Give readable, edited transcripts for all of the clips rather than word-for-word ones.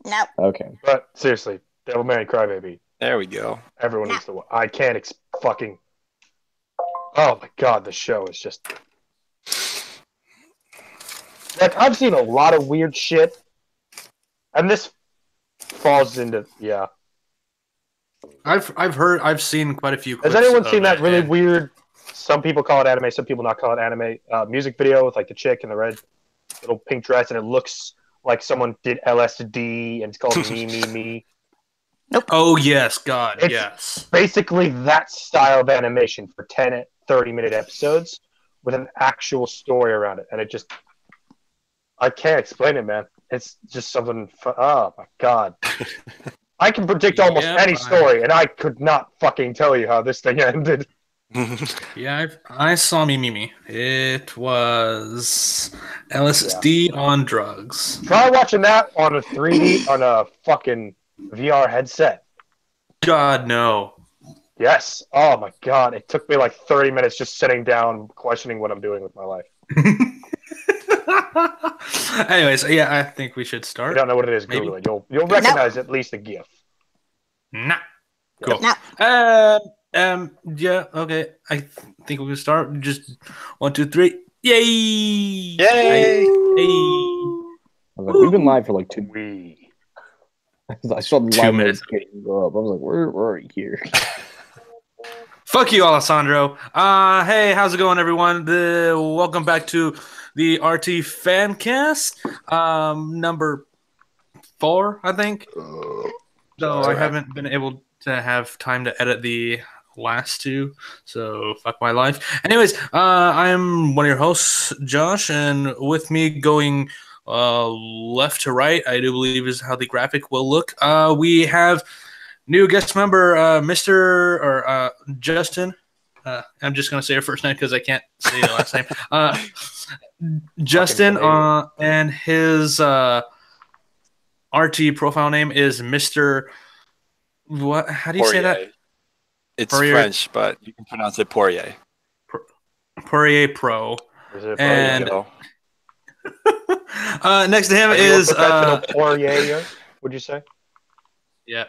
No. Okay. But seriously, Devil May Cry Crybaby. There we go. Everyone needs to watch. I can't fucking. Oh my god, the show is just. Like, I've seen a lot of weird shit. And this falls into. Yeah. I've seen quite a few clips. Has anyone seen that really weird, some people call it anime, some people not call it anime, music video with like the chick in the red little pink dress and it looks like someone did LSD and it's called Me, Me, Me? Nope. Oh, yes, God, it's yes. Basically that style of animation for 10, 30-minute episodes with an actual story around it. And it just, I can't explain it, man. It's just something, oh my God. I can predict almost any story, and I could not fucking tell you how this thing ended. Yeah, I saw Me. It was LSD on drugs. Try watching that on a 3D, on a fucking VR headset. God, no. Yes. Oh my God. It took me like 30 minutes just sitting down, questioning what I'm doing with my life. Anyways, yeah, I think we should start. If you don't know what it is, Google it. You'll recognize at least a GIF. Nah. Cool. No. Yeah, okay. I think we can start. Just 1, 2, 3. Yay! Yay! Hey! I was like, we've been live for like 2 minutes. I saw the 2 live minutes notifications go up. I was like, where are you here? Fuck you, Alessandro. Hey, how's it going, everyone? Welcome back to the RT Fancast, number 4, I think. Though I haven't been able to have time to edit the last 2, so fuck my life. Anyways, I'm one of your hosts, Josh, and with me going left to right, I do believe is how the graphic will look. We have new guest member, Justin. I'm just going to say her first name because I can't say the last name. Justin, and his RT profile name is Mr. What? How do you say that? It's Poirier. French, but you can pronounce it Poirier. PoirierPro. And next to him is Poirier. Would you say? Yeah.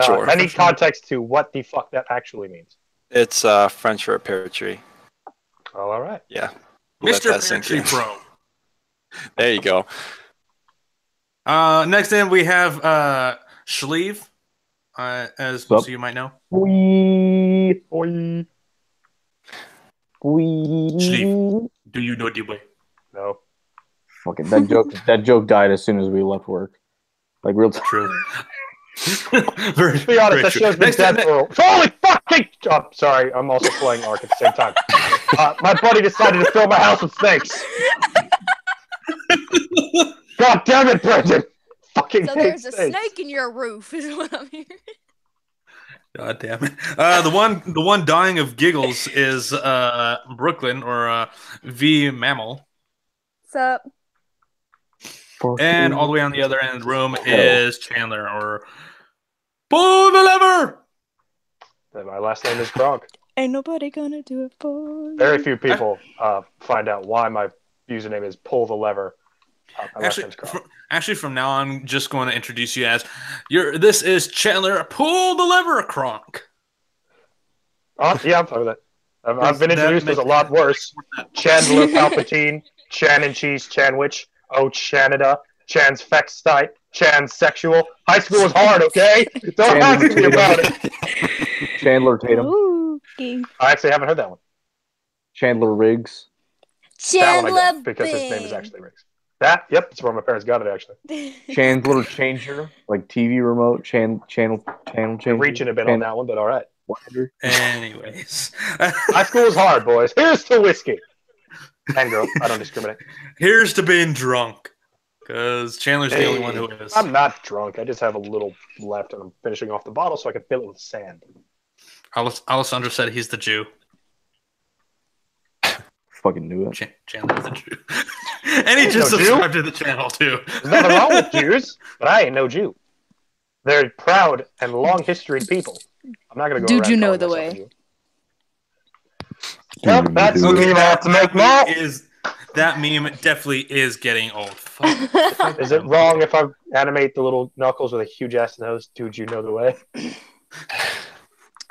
Sure. I need context to what the fuck that actually means. It's French for a pear tree. Oh, all right. Yeah. Mr. Pear Tree Pro. There you go. Next in we have Schlieve, as most of you might know. Schlieve, do you know the way? No. Fucking that joke died as soon as we left work. Like real true. To be honest, that show's been dead for holy fucking. Oh, sorry, I'm also playing Ark at the same time. My buddy decided to fill my house with snakes. God damn it, Brendan! Fucking so there's a snake in your roof, is what I'm hearing. God damn it! The one dying of giggles is Brookelyn or Vmammal. What's up? And all the way on the other end of the room is Chandler or Pull the Lever. My last name is Gronk. Ain't nobody gonna do it for you. Very few people find out why my username is Pull the Lever. Actually, from now on, I'm just going to introduce you as this is Chandler Pull the Lever Kronk. Yeah, I'm fine with that. I've been introduced as a lot worse. Chandler Palpatine, Chan and Cheese, Chanwich, Chanada, Chan's Fextite, Chan's Sexual. High school is hard, okay? Don't ask me about it. Chandler Tatum. Ooh, I actually haven't heard that one. Chandler Riggs. Chandler that one because his name is actually Riggs. That's where my parents got it, actually. Chandler Changer, like TV remote, channel changer. Reaching a bit on that one, but all right. Anyways. High school is hard, boys. Here's to whiskey. And girl, I don't discriminate. Here's to being drunk. Because Chandler's the only one who is. I'm not drunk. I just have a little left, and I'm finishing off the bottle so I can fill it with sand. Alessandro said he's the Jew. Fucking knew it. Chandler's the Jew. And he just subscribed to the channel, too. There's nothing wrong with Jews, but I ain't no Jew. They're proud and long-historied people. I'm not going to go around you know the way? Well, that's what we have to make now. That meme definitely is getting old. Is it wrong if I animate the little Knuckles with a huge ass nose? Dude, you know the way.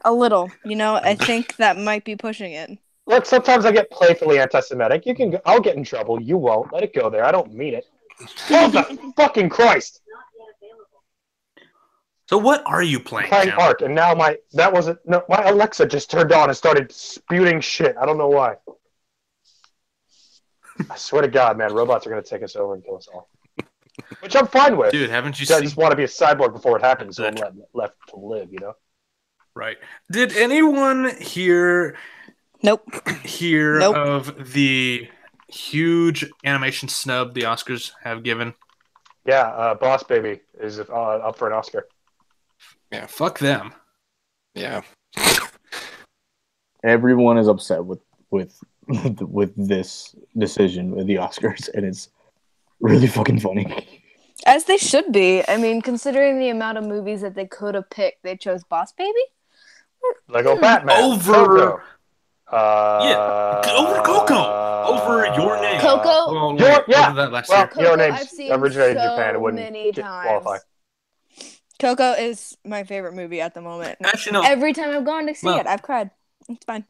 A little, I think that might be pushing it. Look, sometimes I get playfully anti-Semitic. I'll get in trouble. You won't. Let it go there. I don't mean it. Oh, the fucking Christ! So what are you playing? Playing Ark, and now my Alexa just turned on and started spewing shit. I don't know why. I swear to God, man, robots are gonna take us over and kill us all. Which I'm fine with. Dude, haven't you I seen? just want to be a cyborg before it happens, so I'm left to live. Right. Did anyone hear Nope. of the huge animation snub the Oscars have given? Yeah, Boss Baby is up for an Oscar. Yeah, fuck them. Yeah. Everyone is upset with this decision with the Oscars, and it's really fucking funny. As they should be. I mean, considering the amount of movies that they could have picked, they chose Boss Baby? Lego Batman. Over Coco. over Coco. Over Your Name. Coco? Well, Yeah. over that last Well, year. Coco, Your I've Name's seen originated in so Japan. It many wouldn't times. qualify. Coco is my favorite movie at the moment. Actually, no. Every time I've gone to see it, I've cried. It's fine.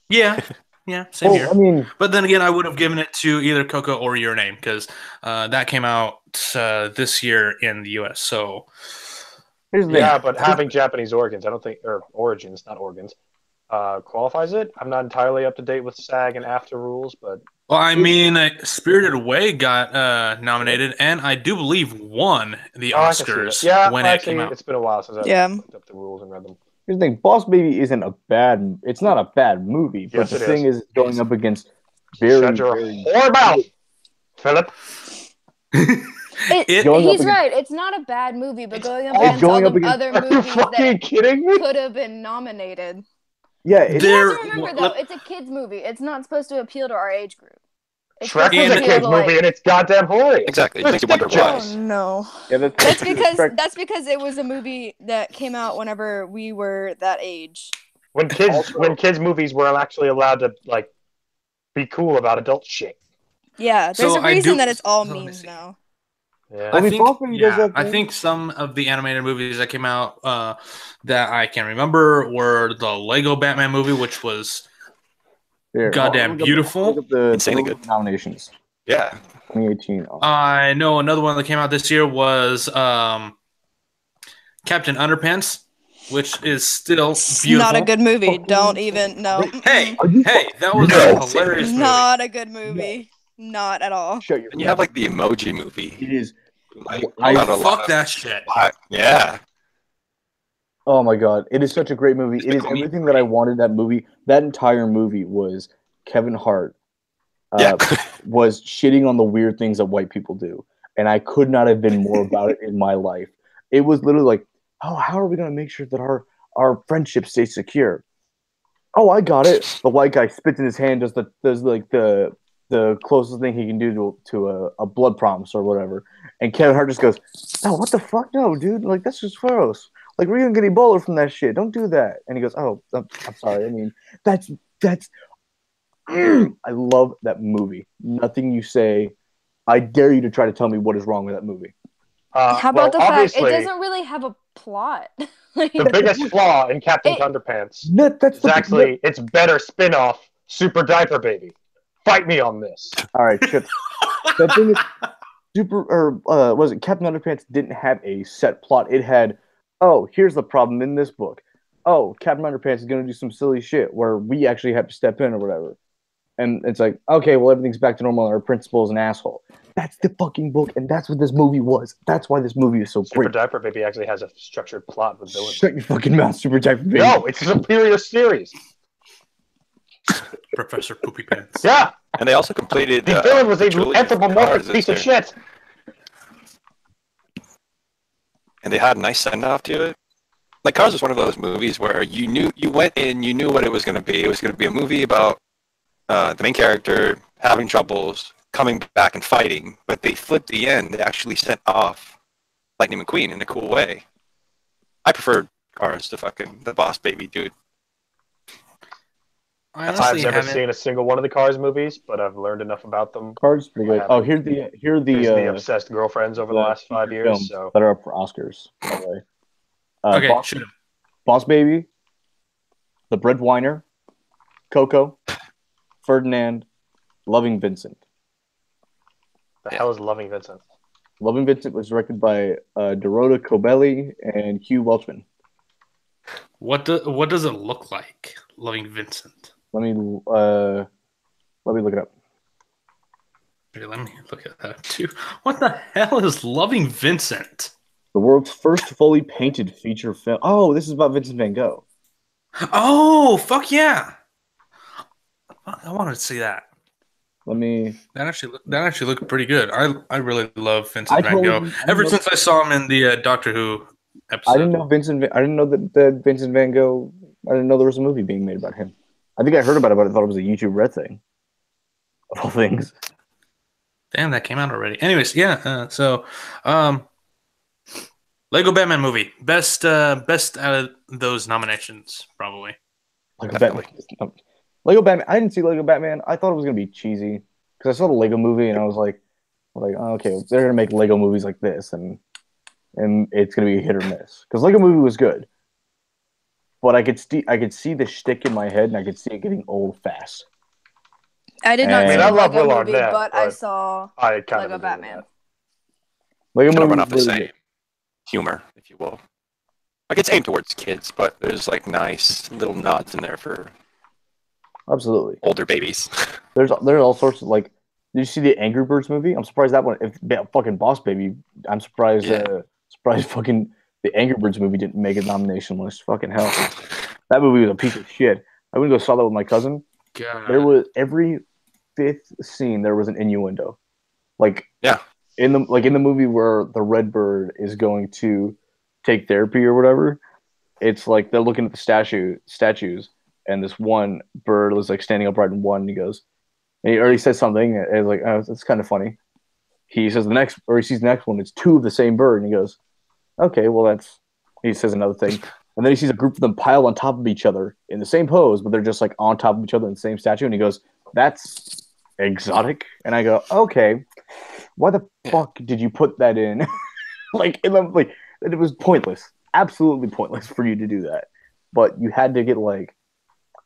Yeah, same here. I mean, But then again, I would have given it to either Coco or Your Name because that came out this year in the U.S. So here's the thing. Yeah, but having Japanese organs, I don't think, or origins, not organs, qualifies it. I'm not entirely up to date with SAG and AFTRA rules, but well, I mean, Spirited Away got nominated, and I do believe won the I can see Oscars that. Yeah, when actually, it came out. it's been a while since I've looked up the rules and read them. Here's the thing. Boss Baby isn't a bad. It's not a bad movie, but Yes, the it thing is. is going up against very. Shut your whore mouth, Philip. He's right. It's not a bad movie, but going up against all the other Are you movies fucking that kidding me? could have been nominated. Yeah, You have to remember, though, it's a kid's movie. It's not supposed to appeal to our age group. Shrek was a kid's movie, and it's goddamn hilarious. Exactly. Makes you wonder why. Oh, no. Yeah, That's because it was a movie that came out whenever we were that age. When kids movies were actually allowed to be cool about adult shit. Yeah, there's a reason that it's all memes now. Yeah. I think some of the animated movies that came out that I can remember were the Lego Batman movie, which was goddamn beautiful. Insanely good nominations. Yeah. 2018. I know another one that came out this year was Captain Underpants, which is still beautiful. Not a good movie. Don't even know. Hey, that was a hilarious movie. Not a good movie. Not at all. Shut your And you have the Emoji Movie. It is. Fuck that shit. Yeah. Oh my god, it is such a great movie. It is everything that I wanted that movie. That entire movie was Kevin Hart was shitting on the weird things that white people do. And I could not have been more about it in my life. It was literally like, oh, how are we going to make sure that our friendship stays secure? Oh, I got it. The white guy spits in his hand, does the closest thing he can do to a blood promise or whatever. And Kevin Hart just goes, oh, what the fuck? No, dude. Like, that's just gross. Like, we're going to get Ebola from that shit. Don't do that. And he goes, oh, I'm sorry. I mean, that's I love that movie. Nothing you say. I dare you to try to tell me what is wrong with that movie. How about the fact it doesn't really have a plot? The biggest flaw in Captain Underpants is actually its better spin-off, Super Diaper Baby. Fight me on this. All right, shit. The thing is, was it Captain Underpants didn't have a set plot. It had, oh, here's the problem in this book. Oh, Captain Underpants is going to do some silly shit where we actually have to step in or whatever. And it's like, okay, well, everything's back to normal. Our principal is an asshole. That's the fucking book, and that's what this movie was. That's why this movie is so great. Super Diaper Baby actually has a structured plot with villains. Shut your fucking mouth, Super Diaper Baby. No, it's a superior series. Professor Poopy Pants. Yeah. And they also completed... The villain was an anthropomorphic piece of shit. And they had a nice send-off to it. Like, Cars was one of those movies where you went in, you knew what it was going to be. It was going to be a movie about the main character having troubles, coming back and fighting, but they flipped the end. They actually sent off Lightning McQueen in a cool way. I preferred Cars to fucking the Boss Baby dude. I I've honestly never haven't. seen a single one of the Cars movies, but I've learned enough about them. Cars pretty good. Oh, here's The obsessed girlfriends over the last 5 years. films So that are up for Oscars. By the way, Okay, shoot him. Boss Baby, The Breadwinner, Coco, Ferdinand, Loving Vincent. the hell is Loving Vincent? Loving Vincent was directed by Dorota Cobelli and Hugh Welchman. What does it look like, Loving Vincent? Let me look it up. Okay, let me look at that too. What the hell is Loving Vincent? The world's first fully painted feature film. Oh, this is about Vincent Van Gogh. Oh, fuck yeah! I wanted to see that. That actually looked pretty good. I really love Vincent Van Gogh. Ever since I saw him in the Doctor Who episode. I didn't know that Vincent Van Gogh. I didn't know there was a movie being made about him. I think I heard about it, but I thought it was a YouTube Red thing. Of all things. Damn, that came out already. Anyways, yeah. Lego Batman movie, best out of those nominations, probably. Lego Batman. I didn't see Lego Batman. I thought it was gonna be cheesy because I saw the Lego movie and I was like, oh, okay, they're gonna make Lego movies like this, and it's gonna be a hit or miss. Because Lego movie was good, but I could see the shtick in my head, and I could see it getting old fast. I did not see I love Lego Will movie, Arnett, but I saw I kind Lego of Batman. Lego Kind of movie run off the was same really humor, if you will. Like it's aimed towards kids, but there's like nice little nods in there for good. Absolutely. older babies. There's all sorts of like. Did you see the Angry Birds movie? I'm surprised that one. If fucking Boss Baby, I'm surprised. Yeah. Surprised fucking the Angry Birds movie didn't make a nomination list. Fucking hell, that movie was a piece of shit. I went to go saw that with my cousin. God. There was every fifth scene there was an innuendo, like in the movie where the red bird is going to take therapy or whatever. It's like they're looking at the statues, and this one bird was like standing upright in one, and he goes. And he already says something, and it's like, oh, it's kind of funny. He says he sees the next one, it's two of the same bird, and he goes, okay, well, he says another thing. And then he sees a group of them pile on top of each other in the same pose, but they're just like on top of each other in the same statue, and he goes, that's exotic. And I go, okay, why the fuck did you put that in? It was pointless, absolutely pointless for you to do that. But you had to get like,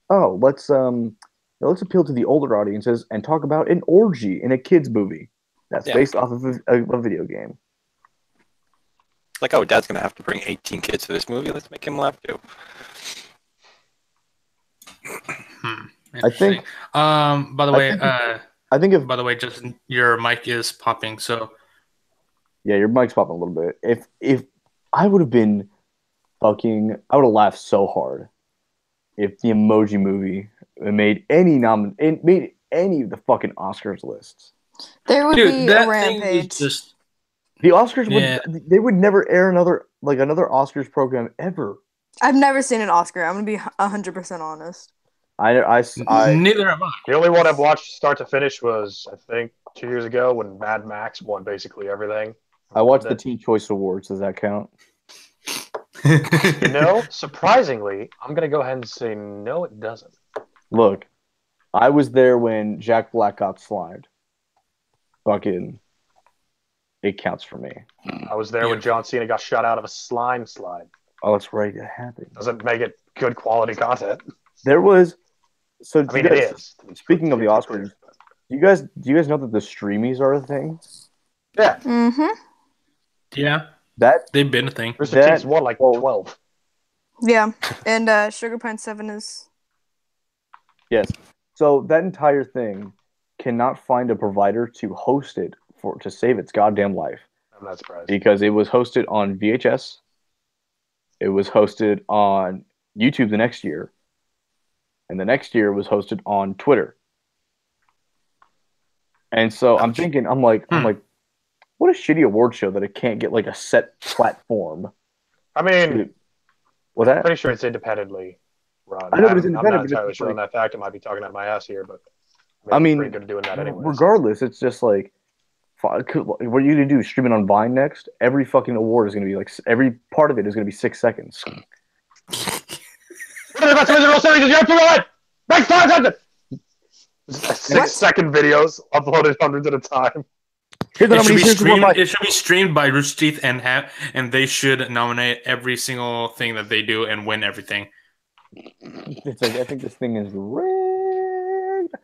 oh, let's appeal to the older audiences and talk about an orgy in a kids movie that's based off of a video game. Like, oh, Dad's gonna have to bring 18 kids to this movie. Let's make him laugh too. I think. By the way, By the way, Justin, your mic is popping. So. Yeah, your mic's popping a little bit. If I would have been I would have laughed so hard if the Emoji Movie made any of the fucking Oscars lists. There would be a rampage. The Oscars would never air another Oscars program ever. I've never seen an Oscar. I'm gonna be 100% honest. Neither have I. The only one I've watched start to finish was, I think, 2 years ago when Mad Max won basically everything. I watched the Teen Choice Awards. Does that count? Surprisingly, I'm gonna go ahead and say no, it doesn't. Look, I was there when Jack Black got slimed. Fucking, it counts for me. I was there when John Cena got shot out of a slime slide. Oh, that's right. It happened. Doesn't make it good quality content. There was. So I mean, it is. Speaking of the Oscars, do you guys know that the streamies are a thing? Yeah. Mm-hmm. Yeah. They've been a thing. Rooster Teeth's won like 12. Yeah, and Sugar Pine 7 is. Yes. So that entire thing cannot find a provider to host it to save its goddamn life. I'm not surprised. Because it was hosted on VHS. It was hosted on YouTube the next year. And the next year was hosted on Twitter. And so I'm like, what a shitty award show that it can't get like a set platform. I mean, what's that? I'm pretty sure it's independently run. I know, but it's independent. I'm not entirely sure on that fact. I might be talking out of my ass here, but I mean, pretty good at doing that anyway. Regardless, it's just like, what are you gonna do? Stream it on Vine next? Every fucking award is gonna be like, every part of it is gonna be 6 seconds. One of the best original series is yet to run! 6-second videos uploaded hundreds at a time. It should be streamed by Rooster Teeth and they should nominate every single thing that they do and win everything. It's like, I think this thing is rigged.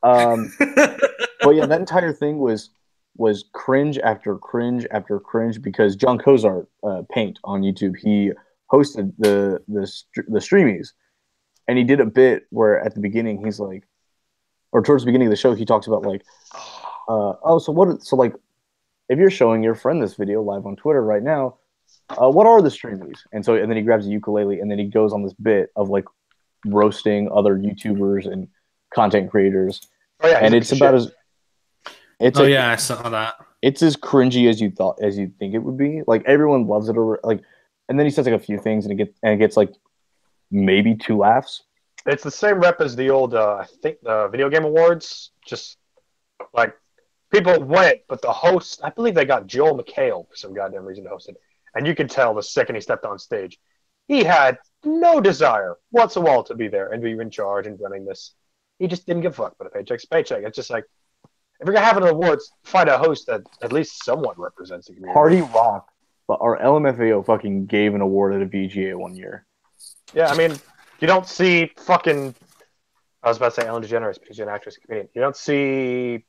But yeah, that entire thing was cringe after cringe after cringe because John Cozart, Paint on YouTube, he hosted the streamies, and he did a bit where at the beginning he's like, or towards the beginning of the show, he talks about like, if you're showing your friend this video live on Twitter right now, what are the streamies? And then he grabs a ukulele and then he goes on this bit of like roasting other YouTubers and content creators. Oh yeah, and it's about as I saw that. It's as cringy as you think it would be. Like everyone loves it, or like, and then he says like a few things and it gets like maybe 2 laughs. It's the same rep as the old, I think, the video game awards. Just like people went, but the host, I believe they got Joel McHale for some goddamn reason to host it, and you could tell the second he stepped on stage, he had no desire whatsoever to be there and be in charge and running this. He just didn't give a fuck, but a paycheck's a paycheck. It's just like, if you're gonna have an awards, find a host that at least somewhat represents the community. Party rock, but our LMFAO fucking gave an award at a VGA one year. Yeah, I mean, you don't see fucking. I was about to say Ellen DeGeneres, but she's an actress and comedian. You don't see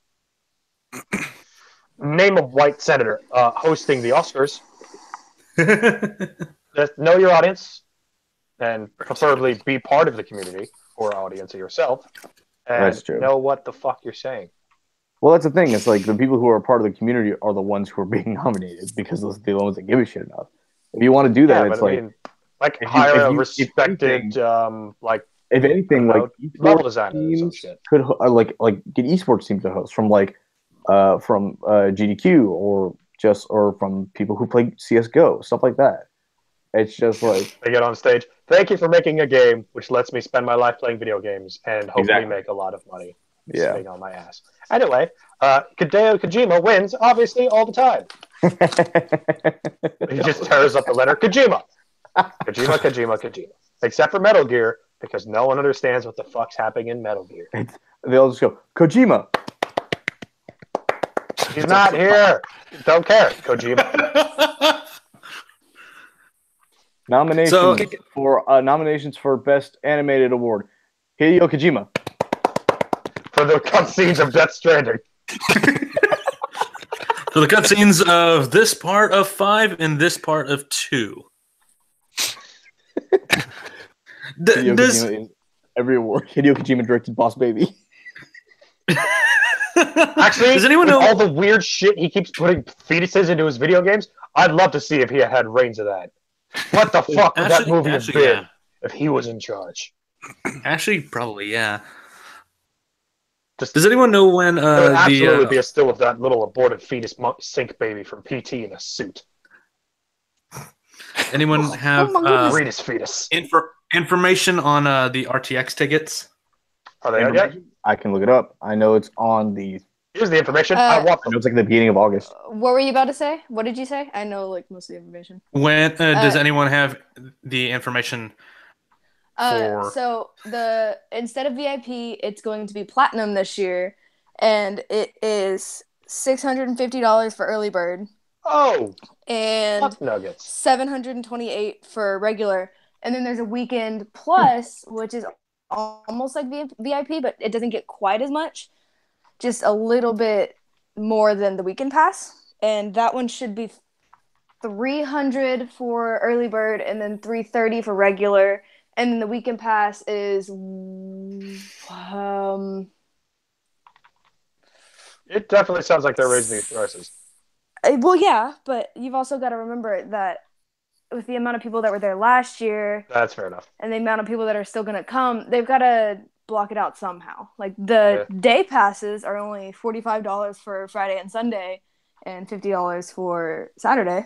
name a white senator hosting the Oscars. Just know your audience, and preferably be part of the community or audience of yourself, and That's true. Know what the fuck you're saying. Well, that's the thing. It's like the people who are part of the community are the ones who are being nominated because those are the ones that give a shit enough. If you want to do that, it's like hire a respected, if anything, like level designers and shit. Could like get esports teams to host from GDQ or from people who play CS:GO, stuff like that. It's just like they get on stage. Thank you for making a game which lets me spend my life playing video games and hopefully make a lot of money. Sitting on my ass. Anyway, Hideo Kojima wins obviously all the time. He just tears up the letter Kojima. Kojima. Except for Metal Gear, because no one understands what the fuck's happening in Metal Gear. They all just go, Kojima. He's not here. Don't care. Kojima. Nominations for Best Animated Award. Hideo Kojima. For the cutscenes of Death Stranding. For the cutscenes of this part of 5 and this part of 2. Every award. Hideo Kojima directed Boss Baby. Actually, does anyone know all the weird shit he keeps putting fetuses into his video games? I'd love to see if he had reins of that. What the fuck would that movie have been if he was in charge? Actually, probably, yeah. Does anyone know when it would absolutely be a still of that little aborted fetus sink baby from PT in a suit? Anyone have fetus. Information on the RTX tickets? Are they out yet? I can look it up. I know it's on the. Here's the information. I want them. I know it's like the beginning of August. What were you about to say? What did you say? I know like most of the information. When does anyone have the information? So instead of VIP, it's going to be platinum this year, and it is $650 for early bird. Oh, and nuggets. $728 for regular, and then there's a weekend plus, which is almost like VIP, but it doesn't get quite as much, just a little bit more than the weekend pass, and that one should be $300 for early bird, and then $330 for regular. And then the weekend pass is, it definitely sounds like they're raising these prices. Well, yeah, but you've also got to remember that with the amount of people that were there last year, that's fair enough, and the amount of people that are still going to come, they've got to block it out somehow. Like the day passes are only $45 for Friday and Sunday, and $50 for Saturday.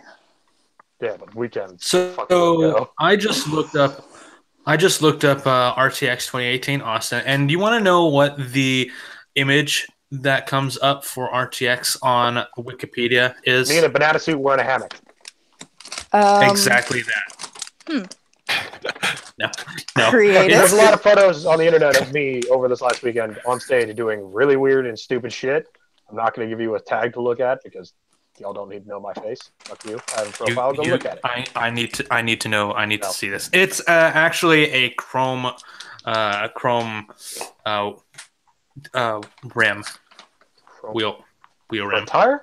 Yeah, but weekends. So I just looked up RTX 2018 Austin, and do you want to know what the image that comes up for RTX on Wikipedia is? Me in a banana suit wearing a hammock. Exactly that. No. Creative. There's a lot of photos on the internet of me over this last weekend on stage doing really weird and stupid shit. I'm not going to give you a tag to look at because y'all don't need to know my face. Fuck you. I have a profile. Go look at it. I need to know. I need to see this. It's actually a chrome rim wheel rim. Tire?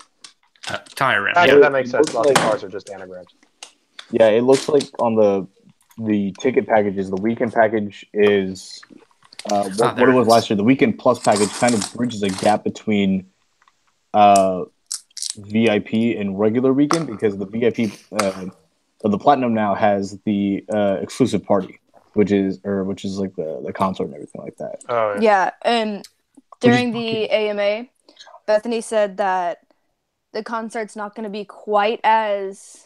Tire rim. Yeah, Yeah. that makes sense. Lots of cars are just anagrams. Yeah, it looks like on the ticket packages, the weekend package is what it was last year. The weekend plus package kind of bridges a gap between VIP and regular weekend because the VIP or the platinum now has the exclusive party, which is like the concert and everything like that. Oh Yeah, and during the AMA, Bethany said that the concert's not going to be quite as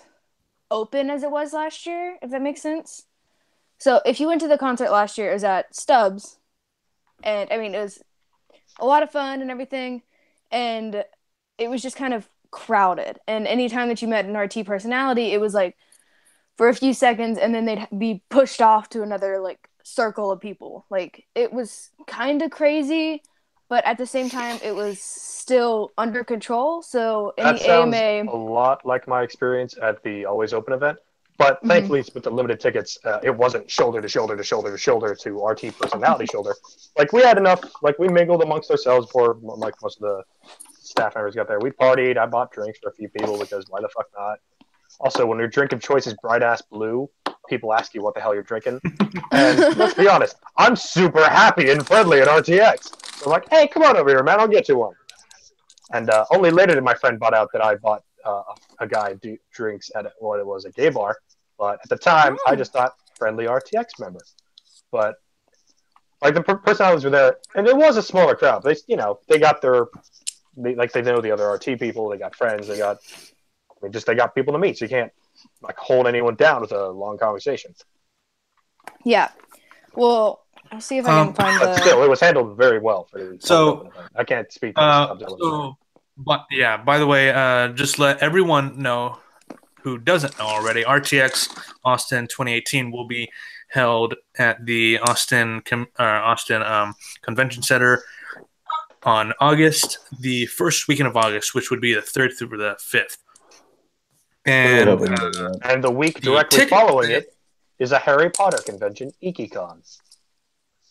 open as it was last year, if that makes sense. So if you went to the concert last year, it was at Stubbs, and I mean, it was a lot of fun and everything, and it was just kind of crowded. And anytime that you met an RT personality, it was like for a few seconds, and then they'd be pushed off to another like circle of people. Like it was kind of crazy, but at the same time, it was still under control. So in that the sounds AMA, a lot like my experience at the Always Open event. But thankfully, with the limited tickets, it wasn't shoulder to shoulder to shoulder to shoulder to RT personality shoulder. Like we had enough. Like we mingled amongst ourselves before like most of the staff members got there. We partied. I bought drinks for a few people because why the fuck not? Also, when your drink of choice is bright ass blue, people ask you what the hell you're drinking. And let's be honest, I'm super happy and friendly at RTX. So I'm like, hey, come on over here, man. I'll get you one. And only later did my friend bought out that I bought a guy drinks at what it was a gay bar. But at the time, I just thought friendly RTX member. But like the personalities were there, and it was a smaller crowd. They got they know the other RT people. They got friends. They got people to meet. So you can't like hold anyone down with a long conversation. yeah. Well, I'll see if I can find But the. still, it was handled very well for the. So I can't speak. To but yeah. By the way, just let everyone know who doesn't know already. RTX Austin 2018 will be held at the Austin Convention Center on the first weekend of August, which would be the 3rd through the 5th. And the week directly following it is a Harry Potter convention, IkiCon.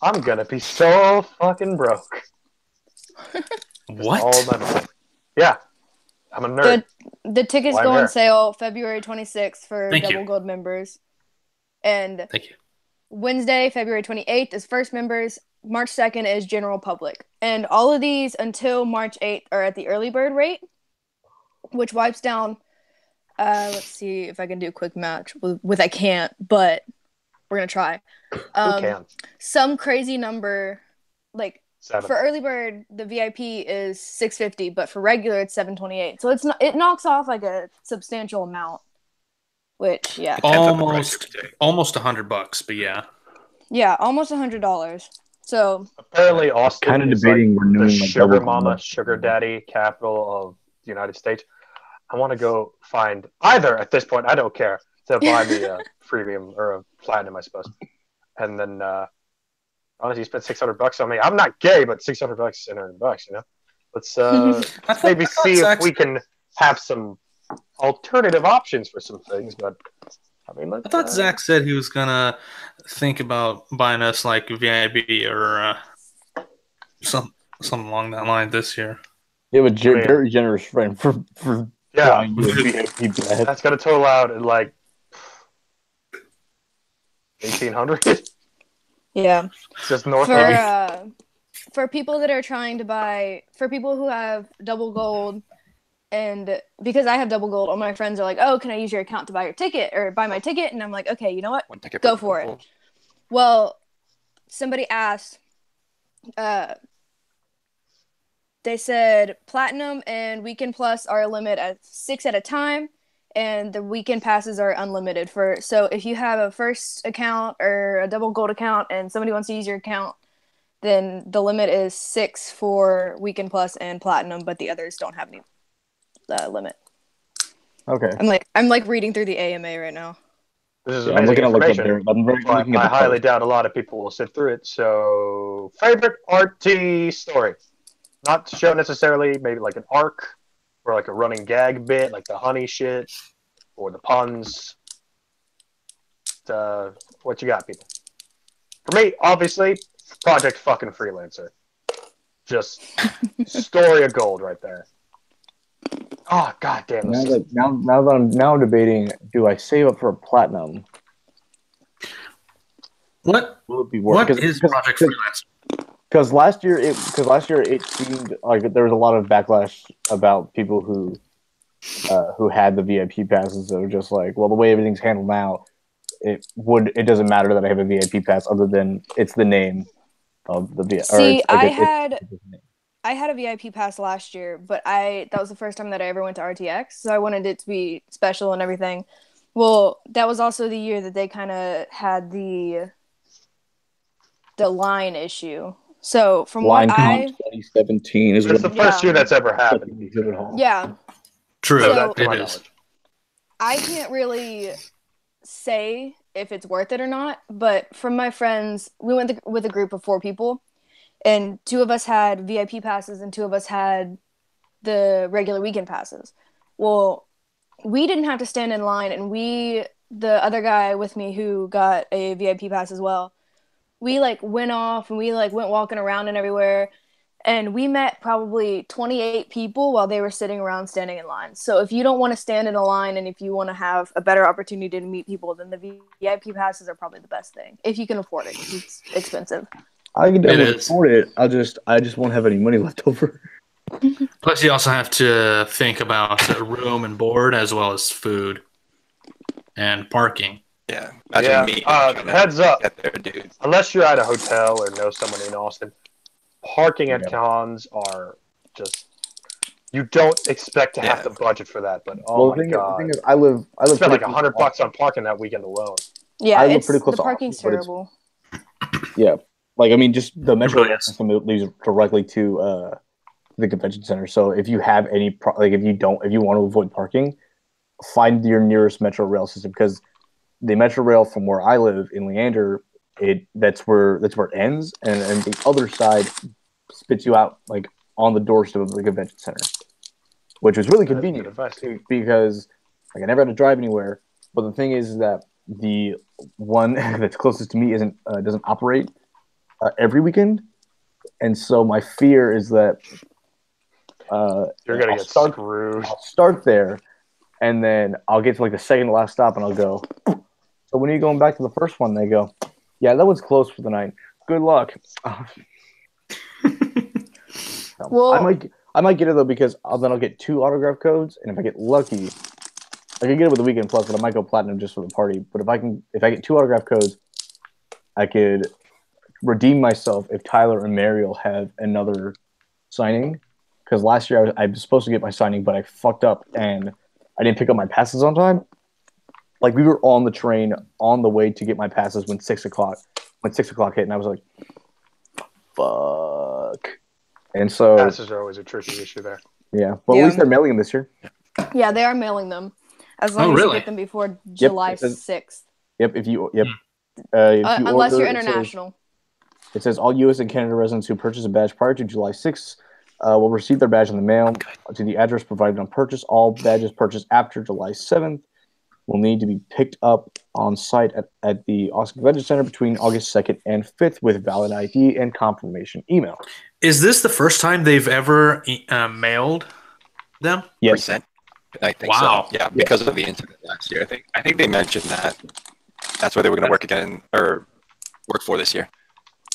I'm gonna be so fucking broke. What? All my money. Yeah, I'm a nerd. The tickets go on sale February 26th for Thank Double you. Gold members. And Thank you. Wednesday, February 28th is first members. March 2nd is general public. And all of these until March 8th are at the early bird rate, which wipes down. Let's see if I can do a quick match. With I can't, but we're going to try. Who can? Some crazy number, like 7. for early bird, the VIP is $650, but for regular, it's $728. So it knocks off like a substantial amount, which, yeah. Almost $100, but yeah. Yeah, almost $100. So Apparently, Austin Kind of is debating like renewing the my sugar double mama, gold. sugar daddy capital of the United States. I want to go find either at this point. I don't care to buy me a premium or a platinum, I suppose. And then honestly, you spent $600 on me. I'm not gay, but $600 is $600. You know, let's maybe see if we can have some alternative options for some things. But I mean, I thought Zach said he was gonna think about buying us like VIP or something along that line this year. You have a very generous friend for buying you a VIP badge. That's gonna total out at like 1,800. yeah, Just north for people that are trying to buy, for people who have double gold, and because I have double gold, all my friends are like, "Oh, can I use your account to buy your ticket or buy my ticket?" And I'm like, "Okay, you know what? Go for it." Well, somebody asked. They said Platinum and Weekend Plus are a limit at 6 at a time, and the weekend passes are unlimited. So if you have a first account or a double gold account and somebody wants to use your account, then the limit is 6 for Weekend Plus and Platinum, but the others don't have any limit. Okay. I'm like reading through the AMA right now. This is I'm amazing looking at information. the I highly doubt a lot of people will sit through it. So, favorite RT story? Not show necessarily, maybe like an arc or like a running gag bit, like the honey shit or the puns. What you got, people? For me, obviously, Project fucking Freelancer. Just story of gold right there. Oh, goddamn. Now that I'm debating, do I save up for a platinum? What? Will it be worth? What is Project Freelancer? Because last year it seemed like there was a lot of backlash about people who had the VIP passes. So just like, well, the way everything's handled now, it doesn't matter that I have a VIP pass other than it's the name of the VIP. See, I had a VIP pass last year, but that was the first time that I ever went to RTX, so I wanted it to be special and everything. Well, that was also the year that they kind of had the line issue. So from Line what 2017 is it's the first year that's ever happened. Yeah. True, So, it is. I can't really say if it's worth it or not, but from my friends, we went with a group of 4 people, and 2 of us had VIP passes and 2 of us had the regular weekend passes. Well, we didn't have to stand in line, and the other guy with me who got a VIP pass as well, we like went off and we like went walking around and everywhere, and we met probably 28 people while they were sitting around standing in line. So if you don't want to stand in a line and if you want to have a better opportunity to meet people, then the VIP passes are probably the best thing if you can afford it, because it's expensive. I can definitely afford it. I just won't have any money left over. Plus, you also have to think about room and board as well as food and parking. Yeah. Heads up. Get there, dude. Unless you're at a hotel or know someone in Austin, parking at cons are just, you don't expect to have to budget for that. But my god, the thing is, I live spent like $100 on parking that weekend alone. Yeah, I live pretty close the to parking's Austin, terrible. Yeah, like I mean, just the metro Really is. system leads directly to the convention center. So if you have any if you want to avoid parking, find your nearest metro rail system, because the metro rail from where I live in Leander, that's where it ends, and the other side spits you out like on the doorstep of the convention center, which was really convenient because like I never had to drive anywhere. But the thing is that the one that's closest to me doesn't operate every weekend, and so my fear is that you're gonna get screwed. I'll start there, and then I'll get to like the second to last stop, and I'll go, so when are you going back to the first one? They go, yeah, that was closed for the night. Good luck. Well, I might get it though, because then I'll get 2 autograph codes, and if I get lucky, I can get it with the weekend plus, but I might go platinum just for the party. But if I get 2 autograph codes, I could redeem myself if Tyler and Mariel have another signing. Because last year I was supposed to get my signing, but I fucked up and I didn't pick up my passes on time. Like, we were on the train on the way to get my passes when 6 o'clock hit, and I was like, fuck. And so passes are always a tricky issue there. Yeah, but at least they're mailing them this year. Yeah, they are mailing them as long as you get them before July 6th. Yep, if you unless you're international. It says all U.S. and Canada residents who purchase a badge prior to July 6th will receive their badge in the mail to the address provided on purchase. All badges purchased after July 7th will need to be picked up on site at the Austin Convention Center between August 2nd and 5th with valid ID and confirmation email. Is this the first time they've ever mailed them? Yes. I think wow. So. Yeah, because of the incident last year. I think they mentioned that. That's what they were going to work for this year.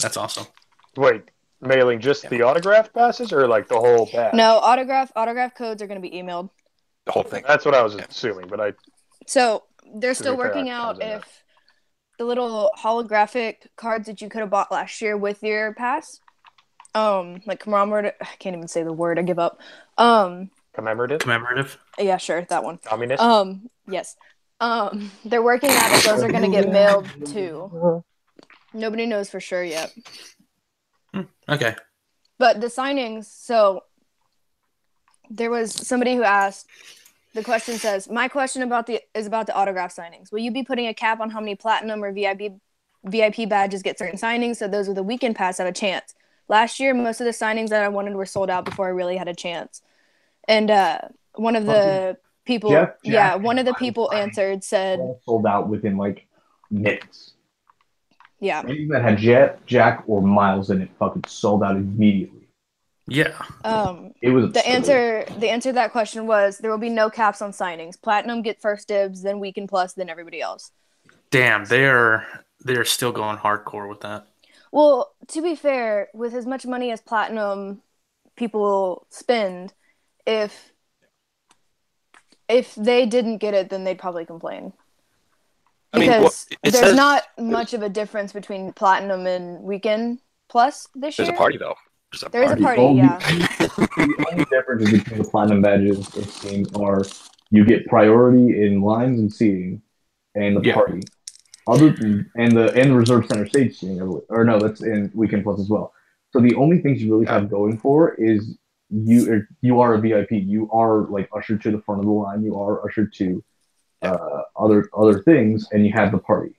That's awesome. Wait, mailing just the autograph passes or like the whole badge? No, autograph codes are going to be emailed. The whole thing. That's what I was assuming, but So they're still working out if the little holographic cards that you could have bought last year with your pass, like commemorative. I can't even say the word. I give up. Commemorative. Yeah, sure, that one. Communist. Yes. They're working out if those are going to get mailed too. Nobody knows for sure yet. Okay. But the signings, so there was somebody who asked, The question says, my question is about the autograph signings. Will you be putting a cap on how many platinum or VIP badges get certain signings, so those with a weekend pass have a chance? Last year, most of the signings that I wanted were sold out before I really had a chance. And one of the people, one of the people answered, said, sold out within like minutes. Yeah. Anything that had Jack, or Miles in it fucking sold out immediately. Yeah. It was the answer to that question was there will be no caps on signings. Platinum get first dibs, then Weekend Plus, then everybody else. Damn, they're still going hardcore with that. Well, to be fair, with as much money as Platinum people spend, if they didn't get it, then they'd probably complain. Because there's not much of a difference between Platinum and Weekend Plus this year. There's a party, though. There is a party, yeah. The only difference between the Platinum badges, it seems, are you get priority in lines and seating, and the party. And the reserve center stage seating, or no, that's in Weekend Plus as well. So the only things you really have going for is you are a VIP. You are like ushered to the front of the line. You are ushered to other things, and you have the party.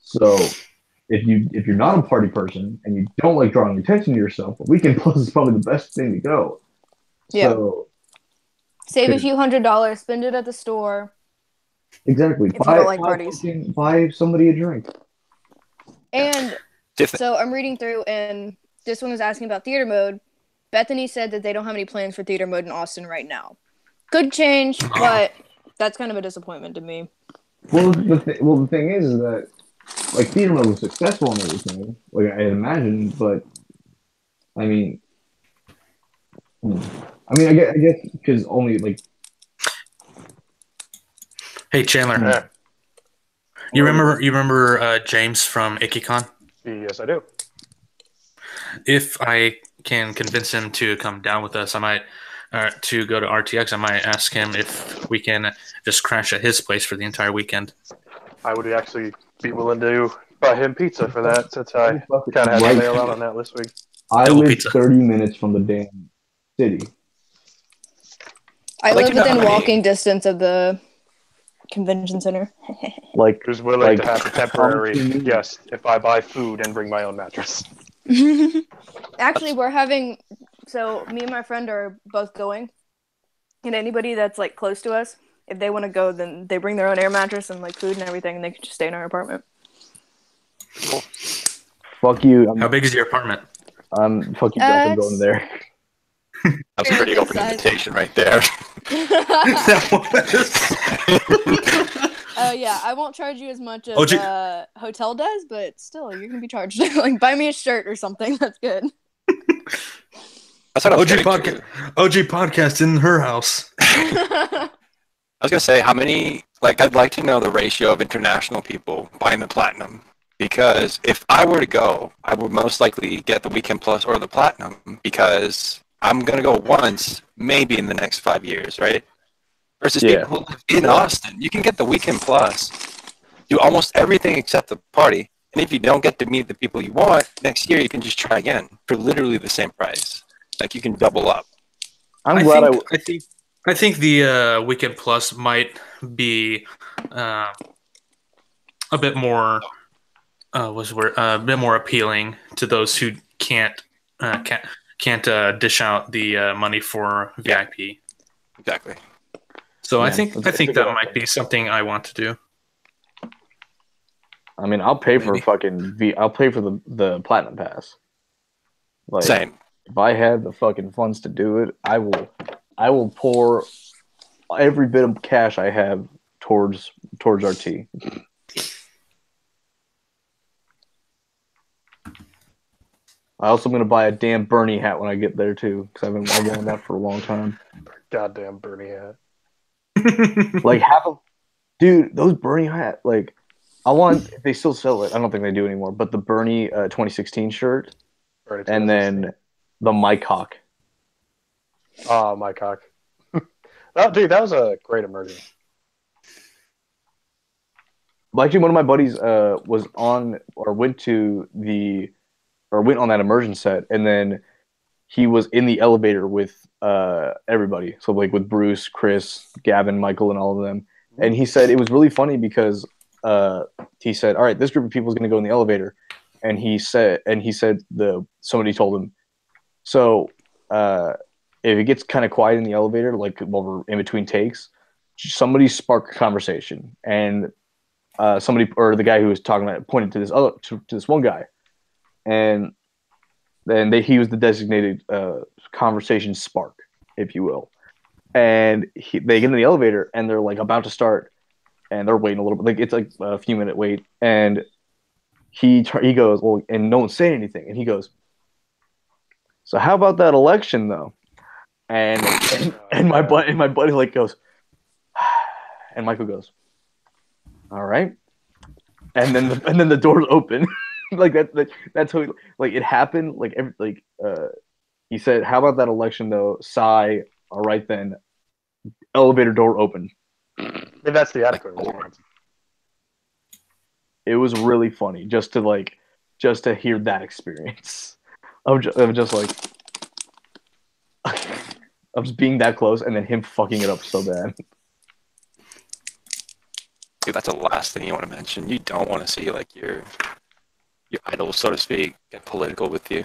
So if you're not a party person and you don't like drawing attention to yourself, Weekend Plus is probably the best thing to go. Yeah. So, save a few $100, spend it at the store. Exactly. If you don't like parties. Buy somebody a drink. And so I'm reading through, and this one was asking about theater mode. Bethany said that they don't have any plans for theater mode in Austin right now. Could change, but that's kind of a disappointment to me. Well, the thing is that like theater mode was successful and everything, like I imagine, but I mean, I guess because only like. Hey Chandler, you remember James from IkiCon? Yes, I do. If I can convince him to come down with us, I might to go to RTX. I might ask him if we can just crash at his place for the entire weekend. I would actually be willing to buy him pizza for that, since I kind of had to bail out on that this week. I live 30 minutes from the damn city. I live within walking distance of the convention center. Like, who's willing to have a temporary guest if I buy food and bring my own mattress? Actually, so me and my friend are both going, and anybody that's like close to us, if they want to go, then they bring their own air mattress and like food and everything, and they can just stay in our apartment. Cool. Fuck you. How big is your apartment? Fuck you, I'm going there. That's a pretty open invitation right there. Yeah, I won't charge you as much as hotel does, but still, you're gonna be charged. Like, buy me a shirt or something. That's good. That's what OG podcast in her house. I was gonna say how many. Like, I'd like to know the ratio of international people buying the platinum, because if I were to go, I would most likely get the Weekend Plus or the platinum, because I'm going to go once, maybe in the next 5 years, right? Versus people who live in Austin. You can get the Weekend Plus, do almost everything except the party, and if you don't get to meet the people you want, next year you can just try again for literally the same price. Like, you can double up. I think the Weekend Plus might be a bit more a bit more appealing to those who can't dish out the money for VIP. Exactly. So I think that might be something I want to do. I mean, I'll pay for I'll pay for the platinum pass. Like, same. If I had the fucking funds to do it, I will pour every bit of cash I have towards RT. I also am going to buy a damn Bernie hat when I get there, too, because I've wanted that for a long time. Goddamn Bernie hat. Like, dude, those Bernie hat, like, if they still sell it, I don't think they do anymore, but the Bernie 2016 shirt, and then the Mike Hawk. Oh, Mike Hawk. Dude, that was a great immersion. Well, actually, one of my buddies went on that immersion set, and then he was in the elevator with everybody. So like with Bruce, Chris, Gavin, Michael, and all of them. And he said it was really funny because he said, "All right, this group of people is going to go in the elevator," and he said somebody told him, "So if it gets kind of quiet in the elevator, like while we're in between takes, somebody spark a conversation." And somebody, or the guy who was talking about it, pointed to this one guy, and then he was the designated conversation spark, if you will. And they get in the elevator and they're like about to start, and they're waiting a little bit, like it's like a few minute wait, and he goes, well, and no one's saying anything, and he goes, "So how about that election though?" And my buddy like goes, and Michael goes, "All right," and then the doors open. Like that's how it happened. He said, "How about that election though?" Sigh. All right then. Elevator door open. Maybe that's the adequate response. It was really funny just to hear that experience of just like of just being that close and then him fucking it up so bad. Dude, that's the last thing you want to mention. You don't want to see like your idol, so to speak, get political with you.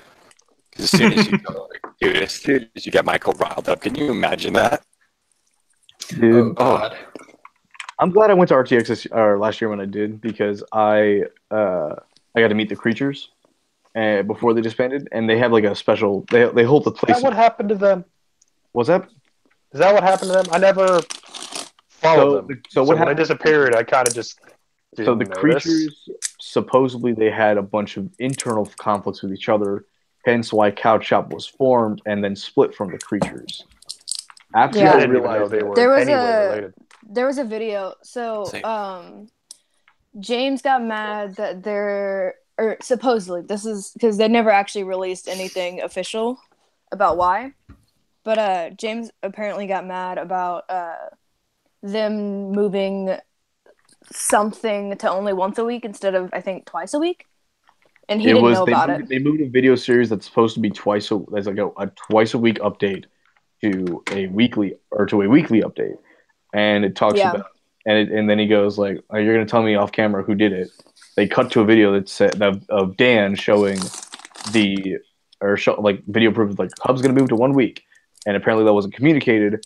Because as soon as you go, dude, as soon as you get Michael riled up, can you imagine that? Dude, Oh God. I'm glad I went to RTX last year when I did, because I got to meet the creatures before they disbanded, and they have like a special. They hold the place. Is that what happened to them? What's that? Is that what happened to them? I never followed them. So what when happened? they disappeared, I kind of just didn't So the notice. creatures, supposedly they had a bunch of internal conflicts with each other, hence why Couch Shop was formed and then split from the creatures. After Yeah. I I didn't even know realized they were There was anyway related. There was a video. So James got mad that supposedly, this is because they never actually released anything official about why, but James apparently got mad about them moving something to only once a week instead of, I think, twice a week, and he didn't know about it. They moved a video series that's supposed to be twice a twice a week update to a weekly update, and it talks about, and then he goes like, "Oh, you're gonna tell me off camera who did it?" They cut to a video that said of Dan showing video proof like Hub's gonna move to 1 week, and apparently that wasn't communicated.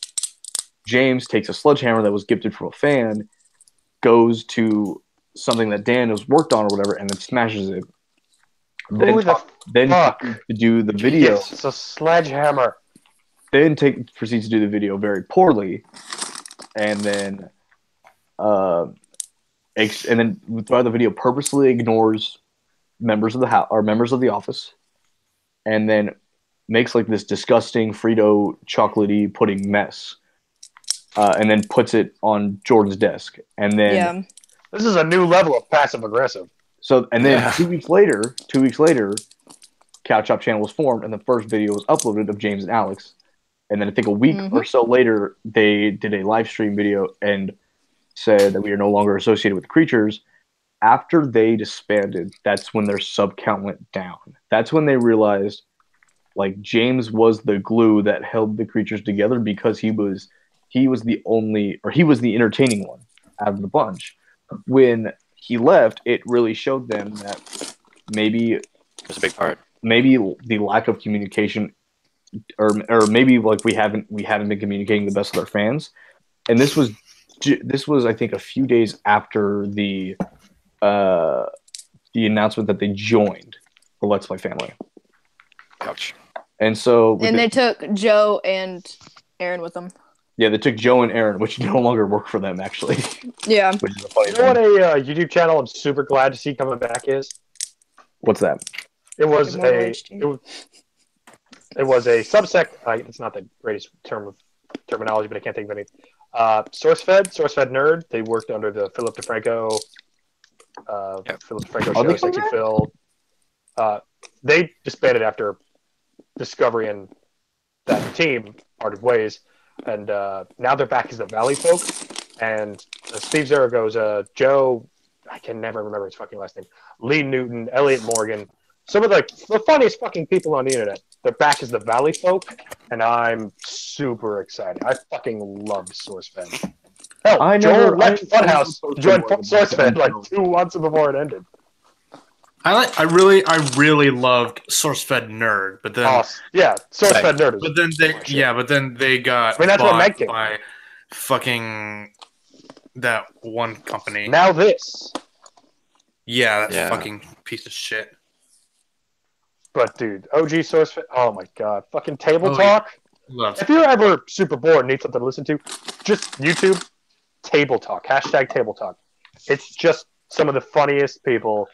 James takes a sledgehammer that was gifted from a fan, goes to something that Dan has worked on or whatever, and then smashes it. Then fuck? to do the video. Yes, it's a sledgehammer. Then proceeds to do the video very poorly, and then throughout the video purposely ignores members of the house or members of the office, and then makes like this disgusting Frito chocolatey pudding mess, and then puts it on Jordan's desk, and then This is a new level of passive aggressive. So, and then 2 weeks later, Couch Shop channel was formed, and the first video was uploaded of James and Alex. And then I think a week or so later, they did a live stream video and said that we are no longer associated with the creatures. After they disbanded, that's when their sub count went down. That's when they realized, like, James was the glue that held the creatures together, because he was the entertaining one out of the bunch. When he left, it really showed them that maybe it was a big part. Maybe the lack of communication, or maybe like we haven't been communicating the best with our fans. And this was I think a few days after the announcement that they joined the Let's Play family. Ouch. And so they took Joe and Aaron with them. Yeah, they took Joe and Aaron, which no longer work for them, actually. Yeah. Which is a funny You know what a YouTube channel I'm super glad to see coming back is? What's that? It was a subsect. It's not the greatest terminology, but I can't think of any. SourceFed Nerd. They worked under the Philip DeFranco show, Sexy Phil. They disbanded after Discovery and that team parted ways, and now they're back as the Valley Folk. And Steve Zaragoza, Joe, I can never remember his fucking last name, Lee Newton, Elliot Morgan, some of the funniest fucking people on the internet. They're back as the Valley folk, and I'm super excited. I fucking love SourceFed. Hell, Joel left Funhouse, joined SourceFed like 2 months before it ended. I really loved SourceFed Nerd, but then SourceFed Nerd. But then they got that's bought by fucking that one company. Now this. Yeah, that fucking piece of shit. But dude, OG SourceFed. Oh my god, fucking Table Talk. If you're ever super bored and need something to listen to, just YouTube Table Talk. #Table Talk. It's just some of the funniest people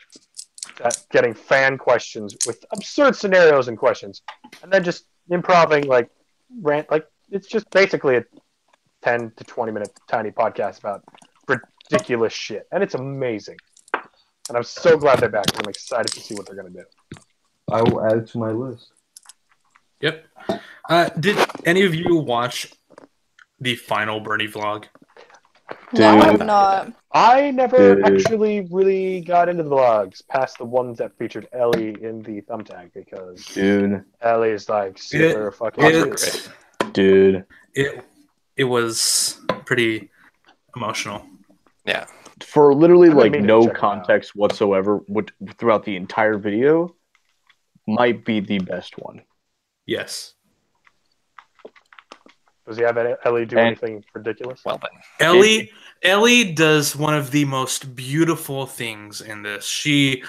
getting fan questions with absurd scenarios and questions, and then just improving like rant. Like it's just basically a 10 to 20 minute tiny podcast about ridiculous shit, and it's amazing. And I'm so glad they're back. I'm excited to see what they're gonna do. I will add it to my list. Yep. Did any of you watch the final Bernie vlog? No, I have not. I never actually really got into the vlogs past the ones that featured Ellie in the thumbtack because Ellie is like super fucking dude. It was pretty emotional. Yeah. For literally like no context whatsoever throughout the entire video, might be the best one. Yes. Does he have Ellie do anything ridiculous? Well then. Ellie does one of the most beautiful things in this. She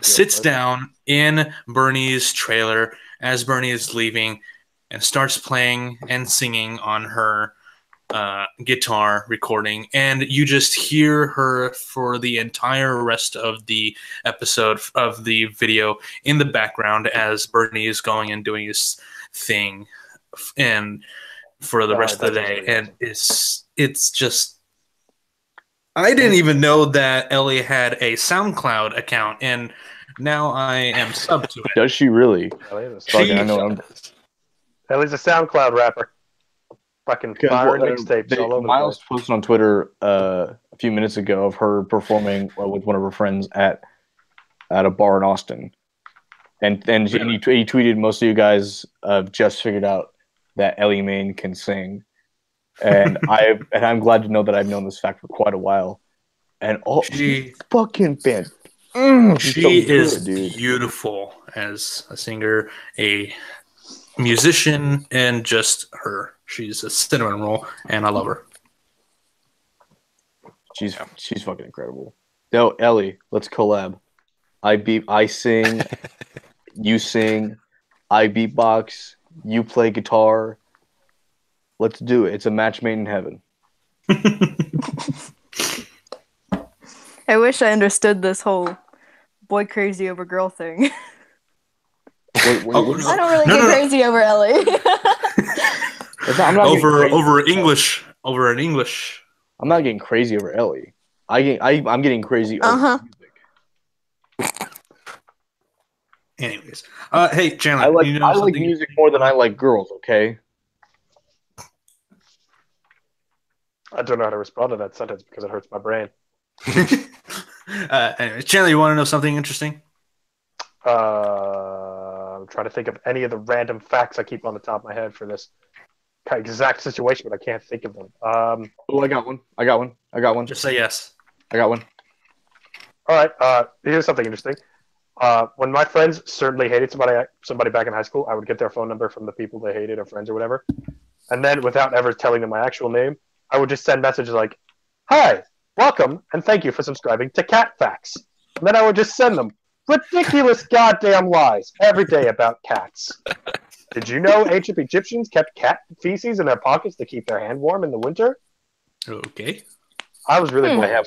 sits down in Bernie's trailer as Bernie is leaving and starts playing and singing on her guitar recording, and you just hear her for the entire rest of the episode of the video in the background as Bernie is going and doing his thing and for the rest of the day. And it's just, I didn't even know that Ellie had a SoundCloud account, and now I am sub to it. Does she really? Ellie's a SoundCloud rapper. Fucking fire mixtapes all over. Miles posted on Twitter a few minutes ago of her performing with one of her friends at a bar in Austin, and he tweeted, "Most of you guys have just figured out that Ellie Main can sing," and I'm glad to know that I've known this fact for quite a while. And she's fucking band. She is beautiful as a singer, a musician, and just her. She's a cinnamon roll, and I love her. She's fucking incredible. No, Ellie, let's collab. I sing, you sing, I beatbox, you play guitar. Let's do it. It's a match made in heaven. I wish I understood this whole boy crazy over girl thing. I don't really get crazy over Ellie. Over English. I'm not getting crazy over Ellie. I'm getting crazy over music. Anyways, hey Chandler, I like music more than I like girls. Okay. I don't know how to respond to that sentence because it hurts my brain. Anyways, Chandler, you want to know something interesting? I'm trying to think of any of the random facts I keep on the top of my head for this exact situation, but I can't think of them. I got one. Just say yes. I got one. All right. Here's something interesting. When my friends certainly hated somebody back in high school, I would get their phone number from the people they hated or friends or whatever. And then without ever telling them my actual name, I would just send messages like, "Hi, welcome, and thank you for subscribing to Cat Facts." And then I would just send them ridiculous goddamn lies every day about cats. Did you know ancient Egyptians kept cat feces in their pockets to keep their hand warm in the winter? Okay. I was really I have.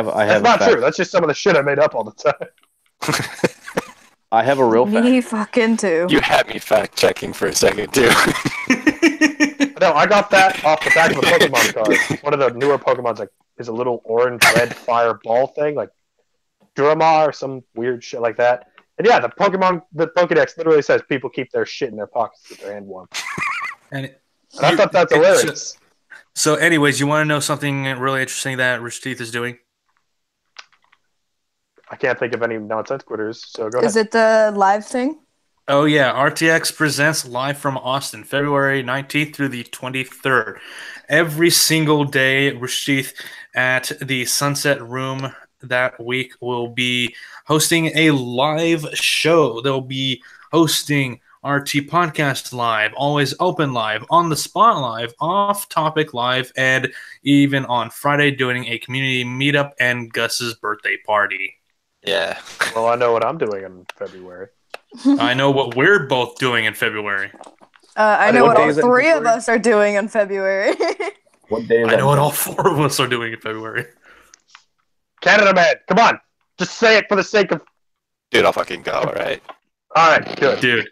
That's not true. That's just some of the shit I made up all the time. I have a real fact. Me fucking too. You had me fact checking for a second too. No, I got that off the back of a Pokemon card. One of the newer Pokemon's like is a little orange-red fireball thing, like Durama or some weird shit like that. And yeah, the Pokedex literally says people keep their shit in their pockets to keep their hand warm. And I thought that's hilarious. So, anyways, you want to know something really interesting that Rooster Teeth is doing? I can't think of any nonsense quitters, so go Is ahead. it the live thing? Oh, yeah. RTX presents live from Austin, February 19th through the 23rd. Every single day, Rooster Teeth at the Sunset Room that week will be hosting a live show. They'll be hosting RT Podcast Live, Always Open Live, On the Spot Live, Off Topic Live, and even on Friday doing a community meetup and Gus's birthday party. Yeah. Well, I know what I'm doing in February. I know what we're both doing in February. I know what what day all is it in 3 of February? us are doing in February. What day is I that? know what all 4 of us are doing in February. Canada man, come on. Just say it for the sake of... Dude, I'll fucking go, alright? Alright, good. Dude,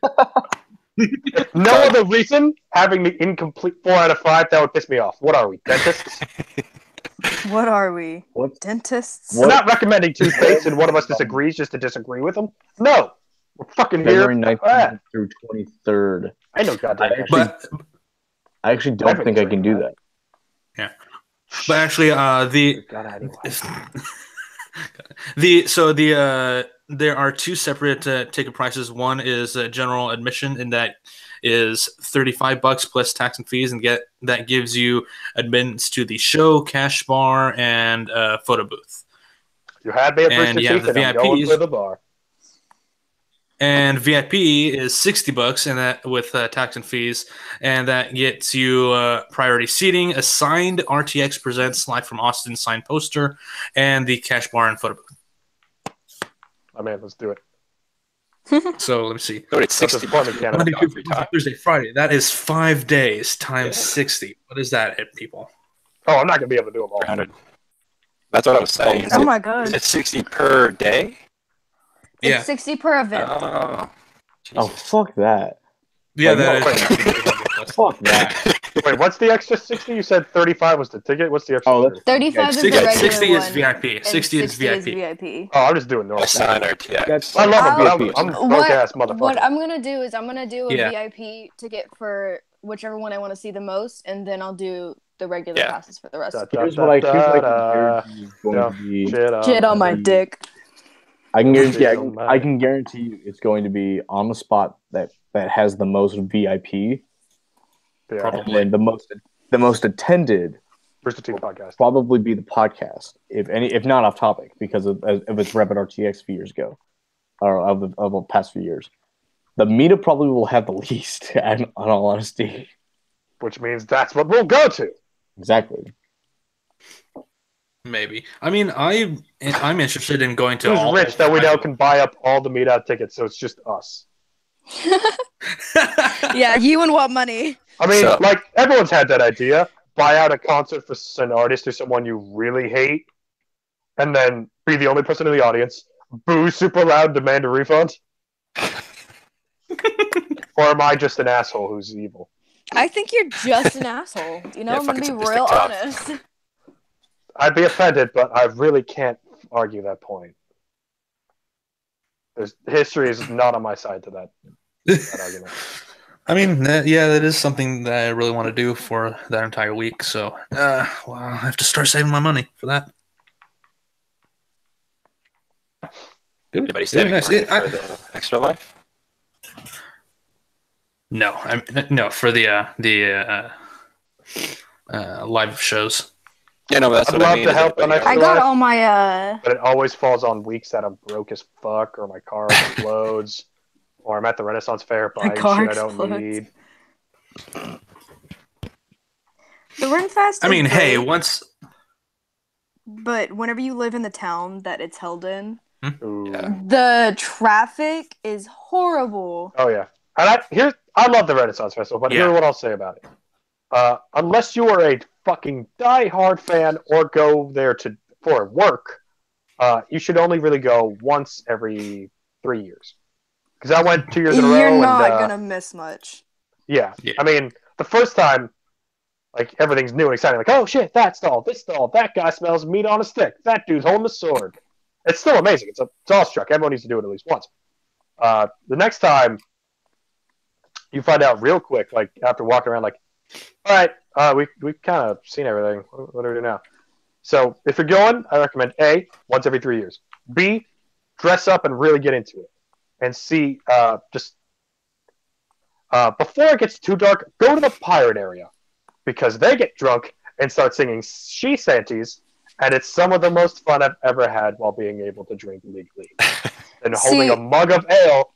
If no other reason, having the incomplete 4 out of 5, that would piss me off. What are we, dentists? What are we? What? Dentists? We're not recommending toothpaste and one of us disagrees just to disagree with them. No. We're fucking here. February 19th through 23rd. I know goddamn. but I actually don't think I can do that. actually, there are 2 separate ticket prices. One is general admission, and that is $35 plus tax and fees, and that gives you admittance to the show, cash bar, and photo booth. You had me at And Rooster you have Teeth, the and I'm going VIPs. for the bar. And VIP is $60, and that with tax and fees, and that gets you priority seating, a signed RTX Presents Live from Austin signed poster, and the cash bar and photo booth. Oh man, let's do it. So let me see. Dude, it's That's 60 a fun in Canada. Monday, every Tuesday, time. Thursday, Friday. That is 5 days times Yeah. 60. What is that, people? Oh, I'm not gonna be able to do them all. 300. That's what I was saying. Oh my god. Is it 60 per day? Yeah. It's 60 per event. Oh. Oh, fuck that. Yeah, Like, that is. Fuck that. Wait, what's the extra 60? You said 35 was the ticket. What's the extra? Oh, that's 35 is the 60, regular 60 is one, VIP. and 60 is VIP. VIP. Oh, I'm just doing normal. I signed RTX. That's- I love it, I'll- but I'm a What, broke-ass motherfucker. what I'm gonna do is I'm gonna do a Yeah. VIP ticket for whichever one I want to see the most, and then I'll do the regular Yeah. passes for the rest. Here's what I can guarantee is going to be. Shit on my dick. I can guarantee. Shit on my- I can guarantee you it's going to be on the spot that has the most VIP, Yeah. Probably. and then the most attended Rooster Teeth podcast. probably be the podcast, if not off topic, because of its rapid RTX few years ago, or of the past few years. The meetup probably will have the least, in all honesty. Which means that's what we'll go to. Exactly. Maybe. I mean, I'm interested in going to Who's all. rich that we know can buy up all the meetup tickets, so it's just us. Yeah, you and what money? I mean, So- like, everyone's had that idea. Buy out a concert for an artist or someone you really hate, and then be the only person in the audience, boo super loud, demand a refund. Or am I just an asshole who's evil? I think you're just an asshole. You know, Yeah, I'm gonna fucking be sadistic real tough. honest. I'd be offended, but I really can't argue that point. History is not on my side to that argument. I mean, that is something that I really want to do for that entire week. So, well, I have to start saving my money for that. Anybody saving nice. money for the extra life? No, no for the live shows. Yeah, no, but that's I'd what I love mean. to is help everybody on I else- got all my But it always falls on weeks that I'm broke as fuck, or my car explodes, or I'm at the Renaissance Fair buying shit car I don't explodes. need. the Ren Fest. I mean, is hey, great, once but whenever you live in the town that it's held in, Ooh. Yeah. the traffic is horrible. Oh yeah, and I love the Renaissance Festival, but Yeah. here's what I'll say about it. Unless you are a fucking die-hard fan or go there for work, you should only really go once every 3 years. Because I went 2 years in a row. You're not and, gonna miss much. Yeah. Yeah. I mean, the first time, like, everything's new and exciting. Like, oh, shit, that stall, this stall, that guy smells meat on a stick. That dude's holding a sword. It's still amazing. It's awestruck. Everyone needs to do it at least once. The next time, you find out real quick, like, after walking around, like, all right, we've kind of seen everything. What do we do now? So, if you're going, I recommend A, once every 3 years. B, dress up and really get into it, and see before it gets too dark, go to the pirate area because they get drunk and start singing she shanties, and it's some of the most fun I've ever had while being able to drink legally. And holding a mug of ale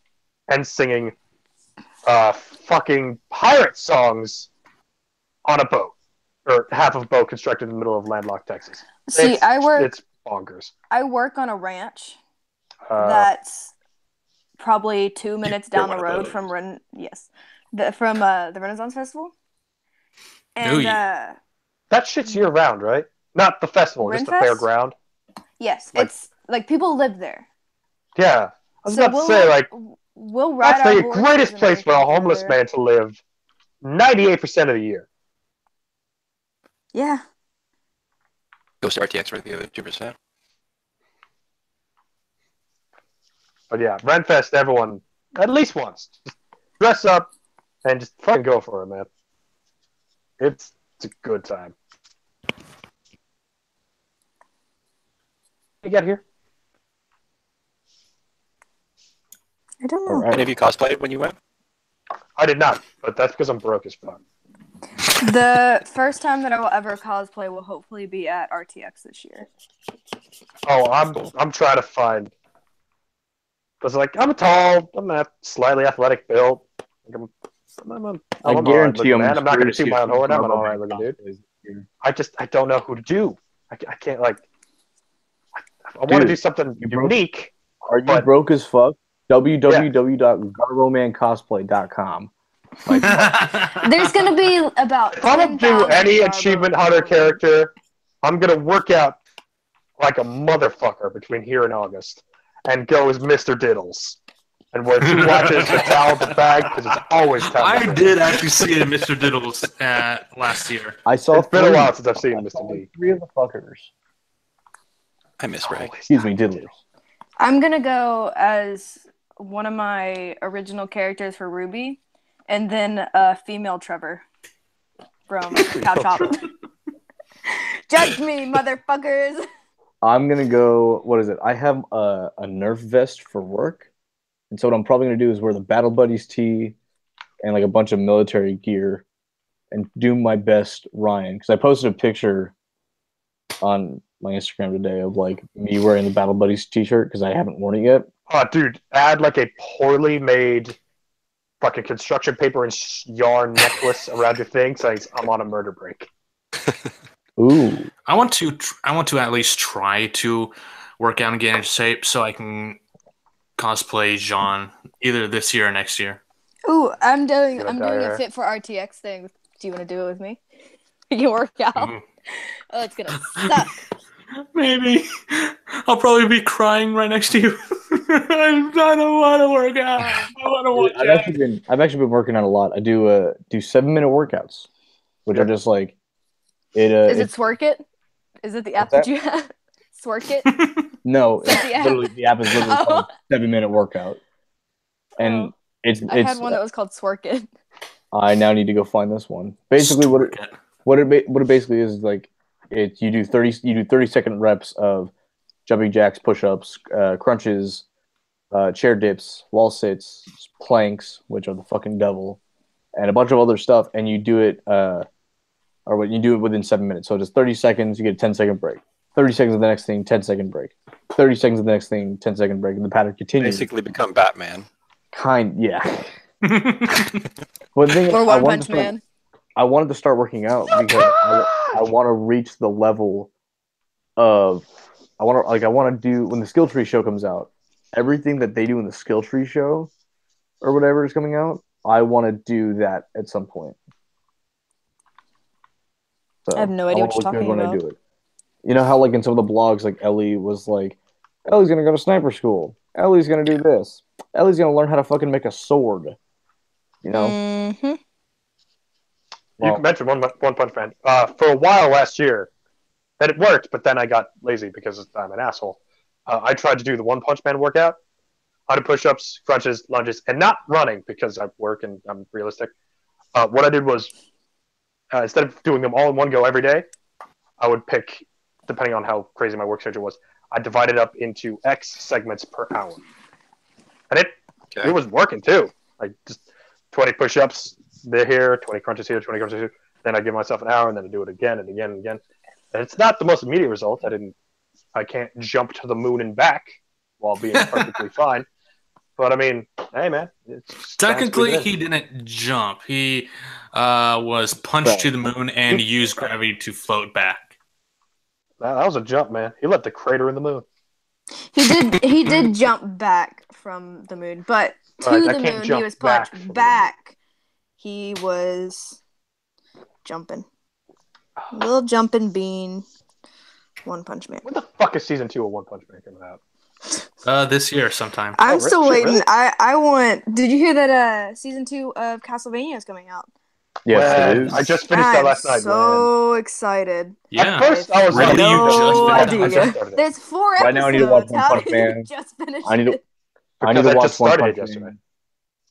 and singing fucking pirate songs on a boat, or half of a boat constructed in the middle of landlocked Texas. It's bonkers. I work on a ranch that's probably 2 minutes down the road from the Renaissance Festival. And that shit's year round, right? Not the festival, just the fairground. Yes, it's like people live there. Yeah, I was about to say, like, we'll ride that's the greatest place for a homeless man to live 98% of the year. Yeah. Goes to RTX for the other 2%. But yeah, Renfest, everyone, at least once, just dress up and just fucking go for it, man. It's a good time. You get here? I don't know. Right. Any of you cosplayed when you went? I did not, but that's because I'm broke as fuck. The first time that I will ever cosplay will hopefully be at RTX this year. Oh, I'm trying to find. Because I'm tall, I'm slightly athletic build. I guarantee I'm not going to toot my own horn. I'm an alright looking dude. I don't know who to do. I can't I want to do something unique. Are you broke as fuck? www.garbomancosplay.com. There's gonna be about. If I'm gonna do any Achievement Hunter character, I'm gonna work out like a motherfucker between here and August, and go as Mr. Diddles, and wear 2 watches, a towel, the bag, because it's always time. I did actually see a Mr. Diddles last year. It's been a while since I've seen Mr. D. 3 of the fuckers. I miss Ray. Excuse me, Diddlers. I'm gonna go as one of my original characters for Ruby, and then female Trevor from Cow Top. Judge me, motherfuckers! I'm gonna go. What is it? I have a Nerf vest for work, and so what I'm probably gonna do is wear the Battle Buddies tee and like a bunch of military gear, and do my best Ryan. Because I posted a picture on my Instagram today of like me wearing the Battle Buddies t-shirt because I haven't worn it yet. Oh, dude, add like a poorly made fucking construction paper and yarn necklace around your thing, so I'm on a murder break. Ooh. I want to at least try to work out and get into shape so I can cosplay Jean either this year or next year. Ooh, I'm doing a Fit for RTX thing. Do you want to do it with me? You can work out. Oh, it's gonna suck. Maybe. I'll probably be crying right next to you. I don't want to work out. I want to watch I've actually been working out a lot. I do 7-minute workouts, which are just like it. Is it Swerk It? Is it the app that you have? Swerk It? No, the app is literally called 7-minute workout, and I had one that was called Swerk It. I now need to go find this one. Basically, what it basically is like. You do 30-second reps of jumping jacks, push-ups, crunches, chair dips, wall sits, planks, which are the fucking devil, and a bunch of other stuff. And you do it, you do it within 7 minutes. So just 30 seconds, you get a 10-second break. 30 seconds of the next thing, 10-second break. 30 seconds of the next thing, 10-second break, and the pattern continues. Basically, become Batman. Yeah. Or One Punch Man. I wanted to start working out because I want to reach the level of I want to do when the Skill Tree show comes out, everything that they do in the Skill Tree show or whatever is coming out, I want to do that at some point. So I have no idea what you're talking about. I do it. You know how like in some of the blogs, like Ellie was like, Ellie's gonna go to sniper school. Ellie's gonna do this. Ellie's gonna learn how to fucking make a sword. You know. Mm-hmm. You mentioned One Punch Man. For a while last year, that it worked, but then I got lazy because I'm an asshole. I tried to do the One Punch Man workout. 100 push-ups, crunches, lunges, and not running because I work and I'm realistic. What I did was, instead of doing them all in one go every day, I would pick, depending on how crazy my work schedule was, I divide it up into X segments per hour. And it was working too. Like just 20 push-ups here, 20 crunches here, 20 crunches here. Then I give myself an hour, and then I do it again and again and again. And it's not the most immediate result. I can't jump to the moon and back while being perfectly fine. But I mean, hey man, technically he didn't jump. He was punched to the moon and used gravity to float back. That was a jump, man. He left the crater in the moon. He did jump back from the moon, but to the moon he was punched back. He was jumping. Little jumping bean. One Punch Man. When the fuck is season 2 of One Punch Man coming out? This year sometime. I'm still waiting. Really? I want. Did you hear that? Season 2 of Castlevania is coming out. Yes, it is. I just finished that last night. So excited. Yeah. At first, I was Really? like, No idea. There's 4 episodes. Right now, I need to watch One How Punch did you Man. just finish I need to. it? I need to watch just One started Punch it yesterday. Man.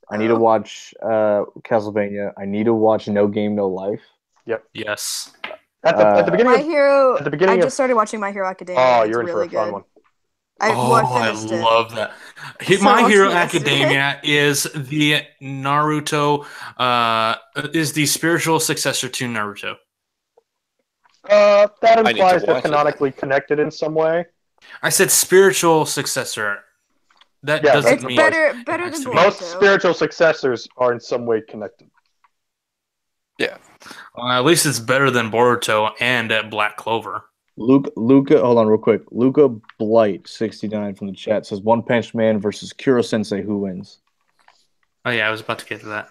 I need to watch Castlevania. I need to watch No Game No Life. Yes. At the beginning. My Hero. At the beginning I of- just started watching My Hero Academia. Oh, It's you're in really for a fun good. one. I finished it. love that. So My Hero much Academia is the Naruto, is the spiritual successor to Naruto. That need to implies they're watch it. canonically connected in some way. I said spiritual successor. That Yeah, doesn't It's mean better it than has to be. Most Boruto. spiritual successors are in some way connected. At least it's better than Boruto and Black Clover. Luca, hold on real quick. Luca Blight 69 from the chat says One Punch Man versus Kuro Sensei. Who wins? Oh yeah, I was about to get to that.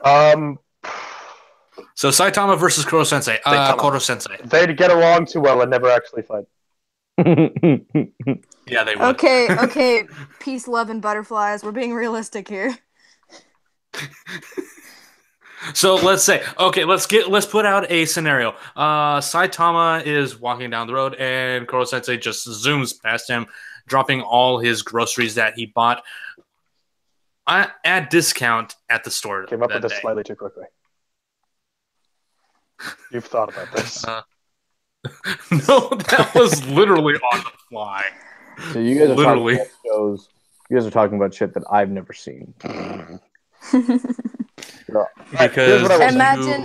So Saitama versus Kuro Sensei. Saitama. Kuro Sensei. They'd get along too well and never actually fight. Yeah, they would. Okay. Peace, love, and butterflies. We're being realistic here. So let's say, let's put out a scenario. Saitama is walking down the road, and Kuro Sensei just zooms past him, dropping all his groceries that he bought at discount at the store. Came up that with this day. slightly too quickly. You've thought about this. No, that was literally on the fly. So you guys are Literally. talking about shows. You guys are talking about shit that I've never seen. Because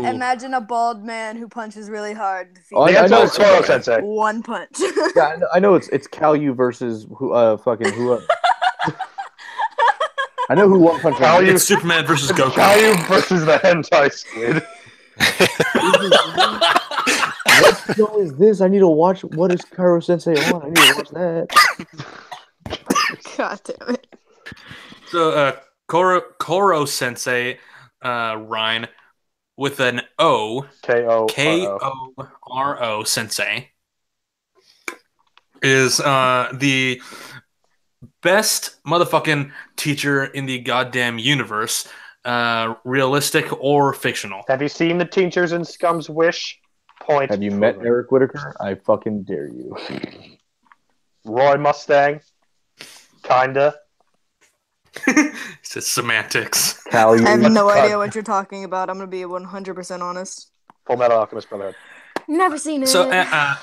Imagine a bald man who punches really hard. Oh, The I answer know is Koro Sensei. One punch. Yeah, I know it's Kalyu versus who? I know who One Punch Man. Kalyu- it's Superman versus Goku. Kalyu versus the hentai squid. What show is this? I need to watch. What is Kuro Sensei on? I need to watch that. God damn it. So Koro Sensei, Ryan, with an O, K-O. Koro Sensei, is the best motherfucking teacher in the goddamn universe, realistic or fictional. Have you seen the Teachers in Scum's Wish? Point. Have you met Eric Whitaker? I fucking dare you. Roy Mustang? Kinda. It's just semantics. Kalyu. I have no Cut. idea what you're talking about. I'm gonna be 100% honest. Full Metal Alchemist Brotherhood. Never seen it. So,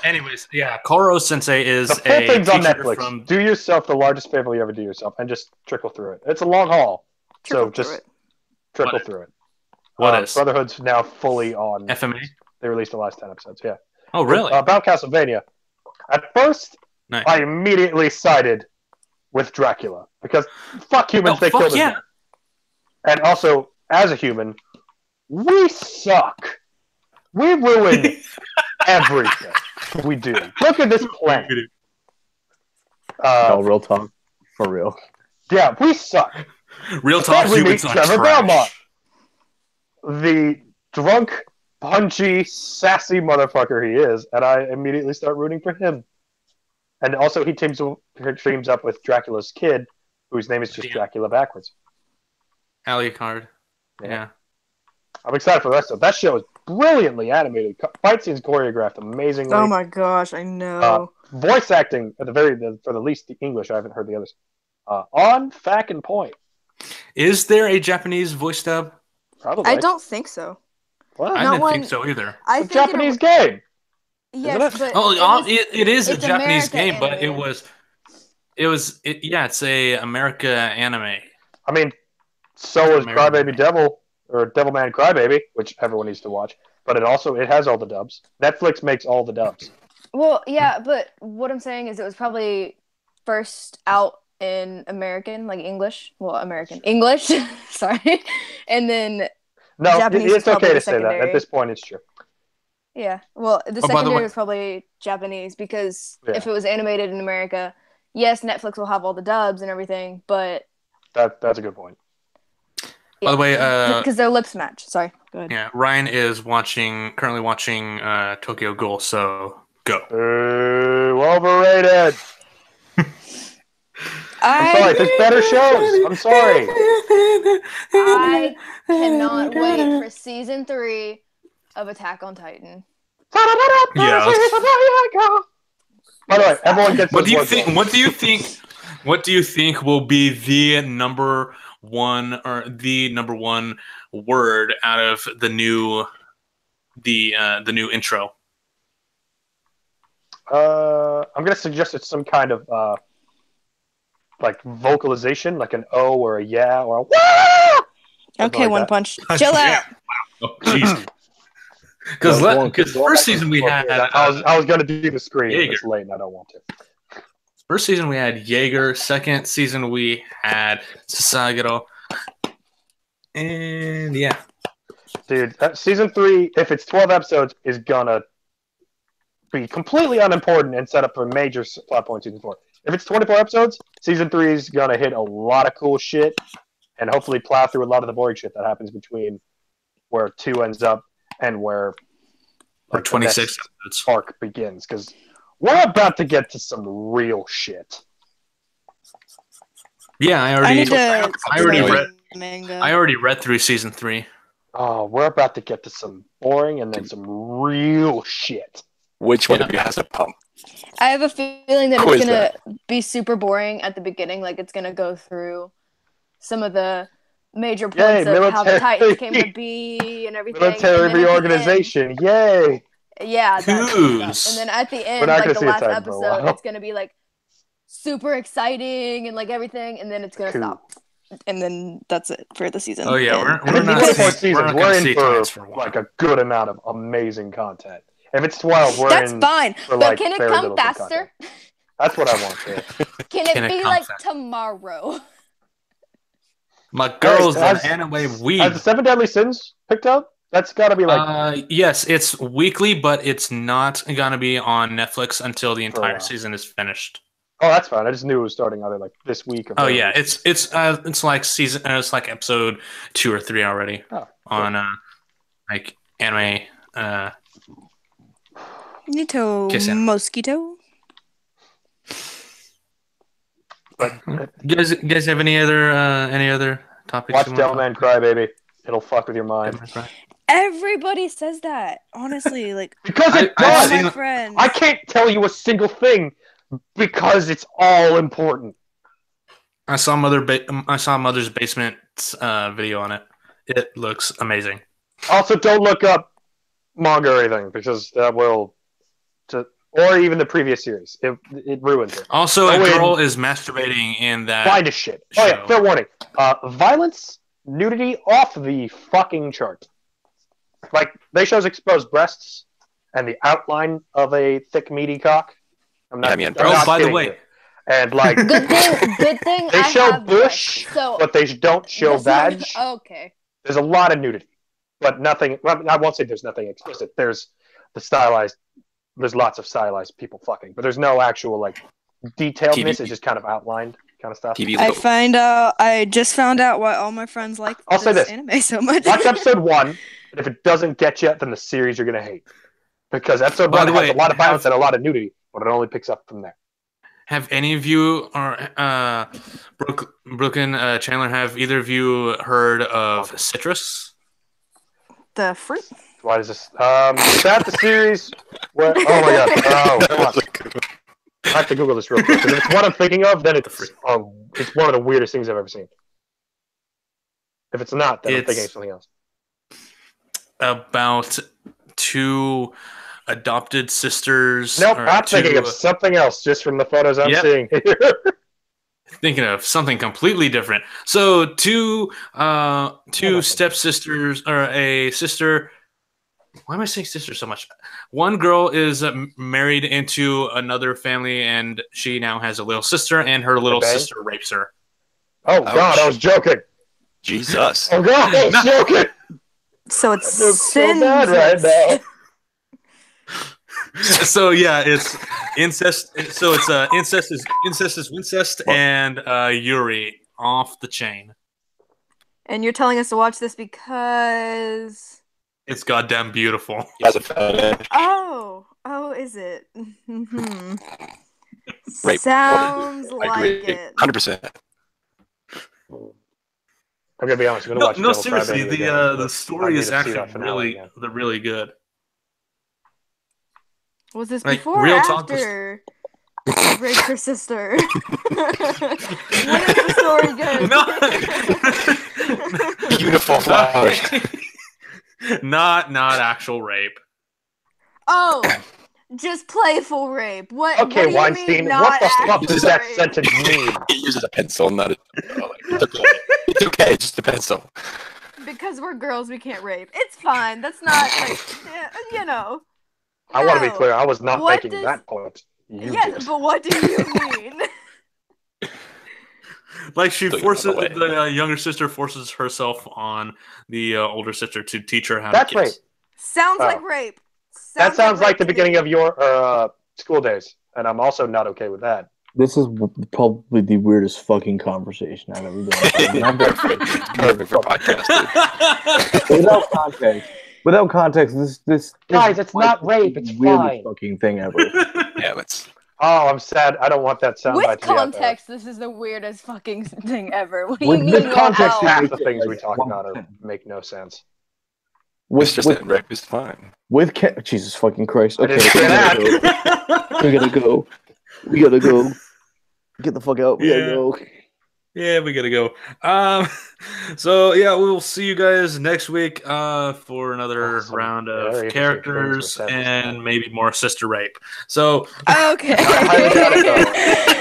anyways, yeah, Koro Sensei is The full a thing's on teacher Netflix. from. Do yourself the largest favor you ever do yourself and just trickle through it. It's a long haul. Trickle so just through it. trickle What? through it. What is? Brotherhood's now fully on. FMA? They released the last 10 episodes, yeah. Oh, really? About Castlevania. At first, Nice. I immediately sided with Dracula. Because fuck humans, Oh, they fuck killed yeah. him. And also, as a human, we suck. We ruin everything we do. Look at this planet. No, real talk. For real. Yeah, we suck. Real talk, Then we humans meet are Trevor trash. Belmont. The drunk, punchy, sassy motherfucker he is, and I immediately start rooting for him. And also, he teams up with Dracula's kid, whose name is just Yeah. Dracula backwards. Alucard. Yeah. Yeah. I'm excited for the rest of it. That show is brilliantly animated. Fight scenes choreographed amazingly. Oh my gosh, I know. Voice acting, at for the least the English, I haven't heard the others. On fucking point. Is there a Japanese voice dub? Probably. I don't think so. What? I Not didn't one- think so either. I It's a think Japanese it, game. yes, isn't it? but Oh, it was- it is a it's Japanese America game, but it animated. was It's a America anime. I mean, so is Crybaby Devil or Devilman Crybaby, which everyone needs to watch. But it has all the dubs. Netflix makes all the dubs. Well, yeah, but what I'm saying is it was probably first out in American, like English. Well, American English. Sorry, and then Japanese it's okay to say secondary. that. At this point, it's true. Yeah. Well, the secondary was probably Japanese because if it was animated in America, yes, Netflix will have all the dubs and everything, but that's a good point. By the way, because their lips match. Sorry, go ahead. Yeah, Ryan is currently watching Tokyo Ghoul. So go. Overrated. I'm sorry. There's better shows. I'm sorry. I cannot wait for season 3 of Attack on Titan. Yes. By the way, everyone gets. What do you think? What do you think will be the number one word out of the new intro? I'm gonna suggest it's some kind of like vocalization, like an O or a yeah or a wah! Okay, like One that. Punch. Chill out. Oh, jeez. Because first season we had. I was gonna do the screen. Jaeger. It's late and I don't want to. First season we had Jaeger. Second season we had Sasagero. And yeah. Dude, season 3, if it's 12 episodes, is gonna be completely unimportant and set up for a major plot point season 4. If it's 24 episodes, season 3 is gonna hit a lot of cool shit and hopefully plow through a lot of the boring shit that happens between where 2 ends up and where 26 episodes arc begins, because we're about to get to some real shit. Yeah, I already read through season 3. Oh, we're about to get to some boring and then some real shit. Which one of you has a pump? I have a feeling that it's gonna be super boring at the beginning. Like it's gonna go through some of the major points of how the Titans came to be and everything. Military reorganization, yay! Yeah, that stuff. And then at the end, like the last episode, it's gonna be like super exciting and like everything, and then it's gonna stop. And then that's it for the season. Oh yeah, we're in for like a good amount of amazing content. If it's 12, that's fine. But like can it come faster? That's what I want to. Can it be like tomorrow? My girl's an anime weeb. Has the 7 Deadly Sins picked up? That's got to be like... yes, it's weekly, but it's not going to be on Netflix until the entire season is finished. Oh, that's fine. I just knew it was starting either like this week. Or yeah, it's like season. It's like episode 2 or 3 already on like anime. Mosquito. But you guys have any other topics? Watch Devilman Crybaby. It'll fuck with your mind. Everybody says that. Honestly, like because it does. My friends. I can't tell you a single thing because it's all important. I saw Mother's Basement video on it. It looks amazing. Also, don't look up manga or anything because that will, or even the previous series. It ruins it. Also, a girl is masturbating in that. Find a shit. Show. Oh yeah, fair warning. Violence, nudity off the fucking chart. Like they shows exposed breasts and the outline of a thick meaty cock. I'm not. By the way. Here. And like, good thing. They show bush, but they don't show vag. Okay. There's a lot of nudity, but nothing. Well, I won't say there's nothing explicit. There's the stylized. There's lots of stylized people fucking, but there's no actual like detailedness. It's just kind of outlined kind of stuff. I just found out why all my friends like this anime so much. Watch episode 1, and if it doesn't get you, then the series you're gonna hate because episode 1 has a lot of violence and a lot of nudity, but it only picks up from there. Have any of you or Brooklyn Chandler? Have either of you heard of citrus? The fruit. Why is this? Is that the series? Where, oh my god! Oh, come on. I have to Google this real quick. If it's what I'm thinking of, then it's one of the weirdest things I've ever seen. If it's not, then I'm thinking of something else. About 2 adopted sisters. Nope, I'm thinking of something else just from the photos I'm seeing here. thinking of something completely different. So two stepsisters or a sister. Why am I saying sister so much? One girl is married into another family, and she now has a little sister, and her little sister rapes her. Oh God, I was joking. Jesus. Oh God, I was joking. So it's so bad right now. So yeah, it's incest. So it's incest is incest, and Yuri off the chain. And you're telling us to watch this because it's goddamn beautiful. He has a fetish. Oh, is it? Mm-hmm. Rape. Sounds I like agree. it. 100%. I'm gonna be honest. I'm gonna watch. No, Devil seriously, Crybaby again. the story is actually really, really good. Was this Like, before real or talk, after raped her sister? When is the story good? No. Beautiful flowers. Oh, not actual rape. Oh, just playful rape. What? okay, what do Weinstein. You mean, What the fuck not does that rape? sentence mean? He uses a pencil, not a. It's okay. It's okay. Just a pencil. Because we're girls, we can't rape. It's fine. That's not like, you know. I want to be No. clear. I was not What making does- that point. You Yes, did. but what do you mean? Like she Took it forces away. the younger sister forces herself on the older sister to teach her how That's to kiss. rape. Sounds Oh. like rape. That sounds like rape the to me. beginning of your school days, and I'm also not okay with that. This is probably the weirdest fucking conversation I've ever done. Perfect for podcasting. Without context, this Guys, it's might not be rape, the it's weirdest fine. fucking thing ever. Yeah, let's. Oh, I'm sad. I don't want that soundbite With to be out there. context, this is the weirdest fucking thing ever. What do you With mean? this well, context, how? Half makes the it things like we talk about 1%. make no sense. It's just that rape is fine. Jesus fucking Christ! I Okay, didn't say that. we gotta go. We gotta go. Get the fuck out. We gotta Yeah. go. Yeah, we gotta go. So yeah, we will see you guys next week for another Some round very of interesting characters things with and maybe more sister rape. So Okay. I highly doubt it, though.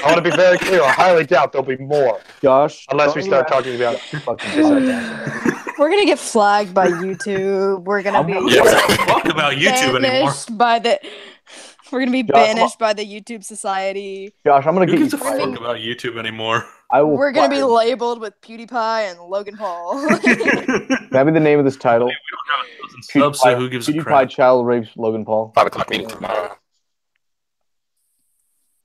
I want to be very clear. I highly doubt there'll be more, Josh, unless we start talking about fucking We're gonna get flagged by YouTube. We're gonna be yeah, we don't talk about YouTube anymore. banished by the. We're gonna be Josh, banished by the YouTube Society. Josh, I'm gonna Who get you gives a fuck fired. about YouTube anymore? I will. We're gonna be fire you. labeled with PewDiePie and Logan Paul. That be the name of this title. Subs, so who gives a PewDiePie crap? child rapes Logan Paul. 5 o'clock meeting tomorrow.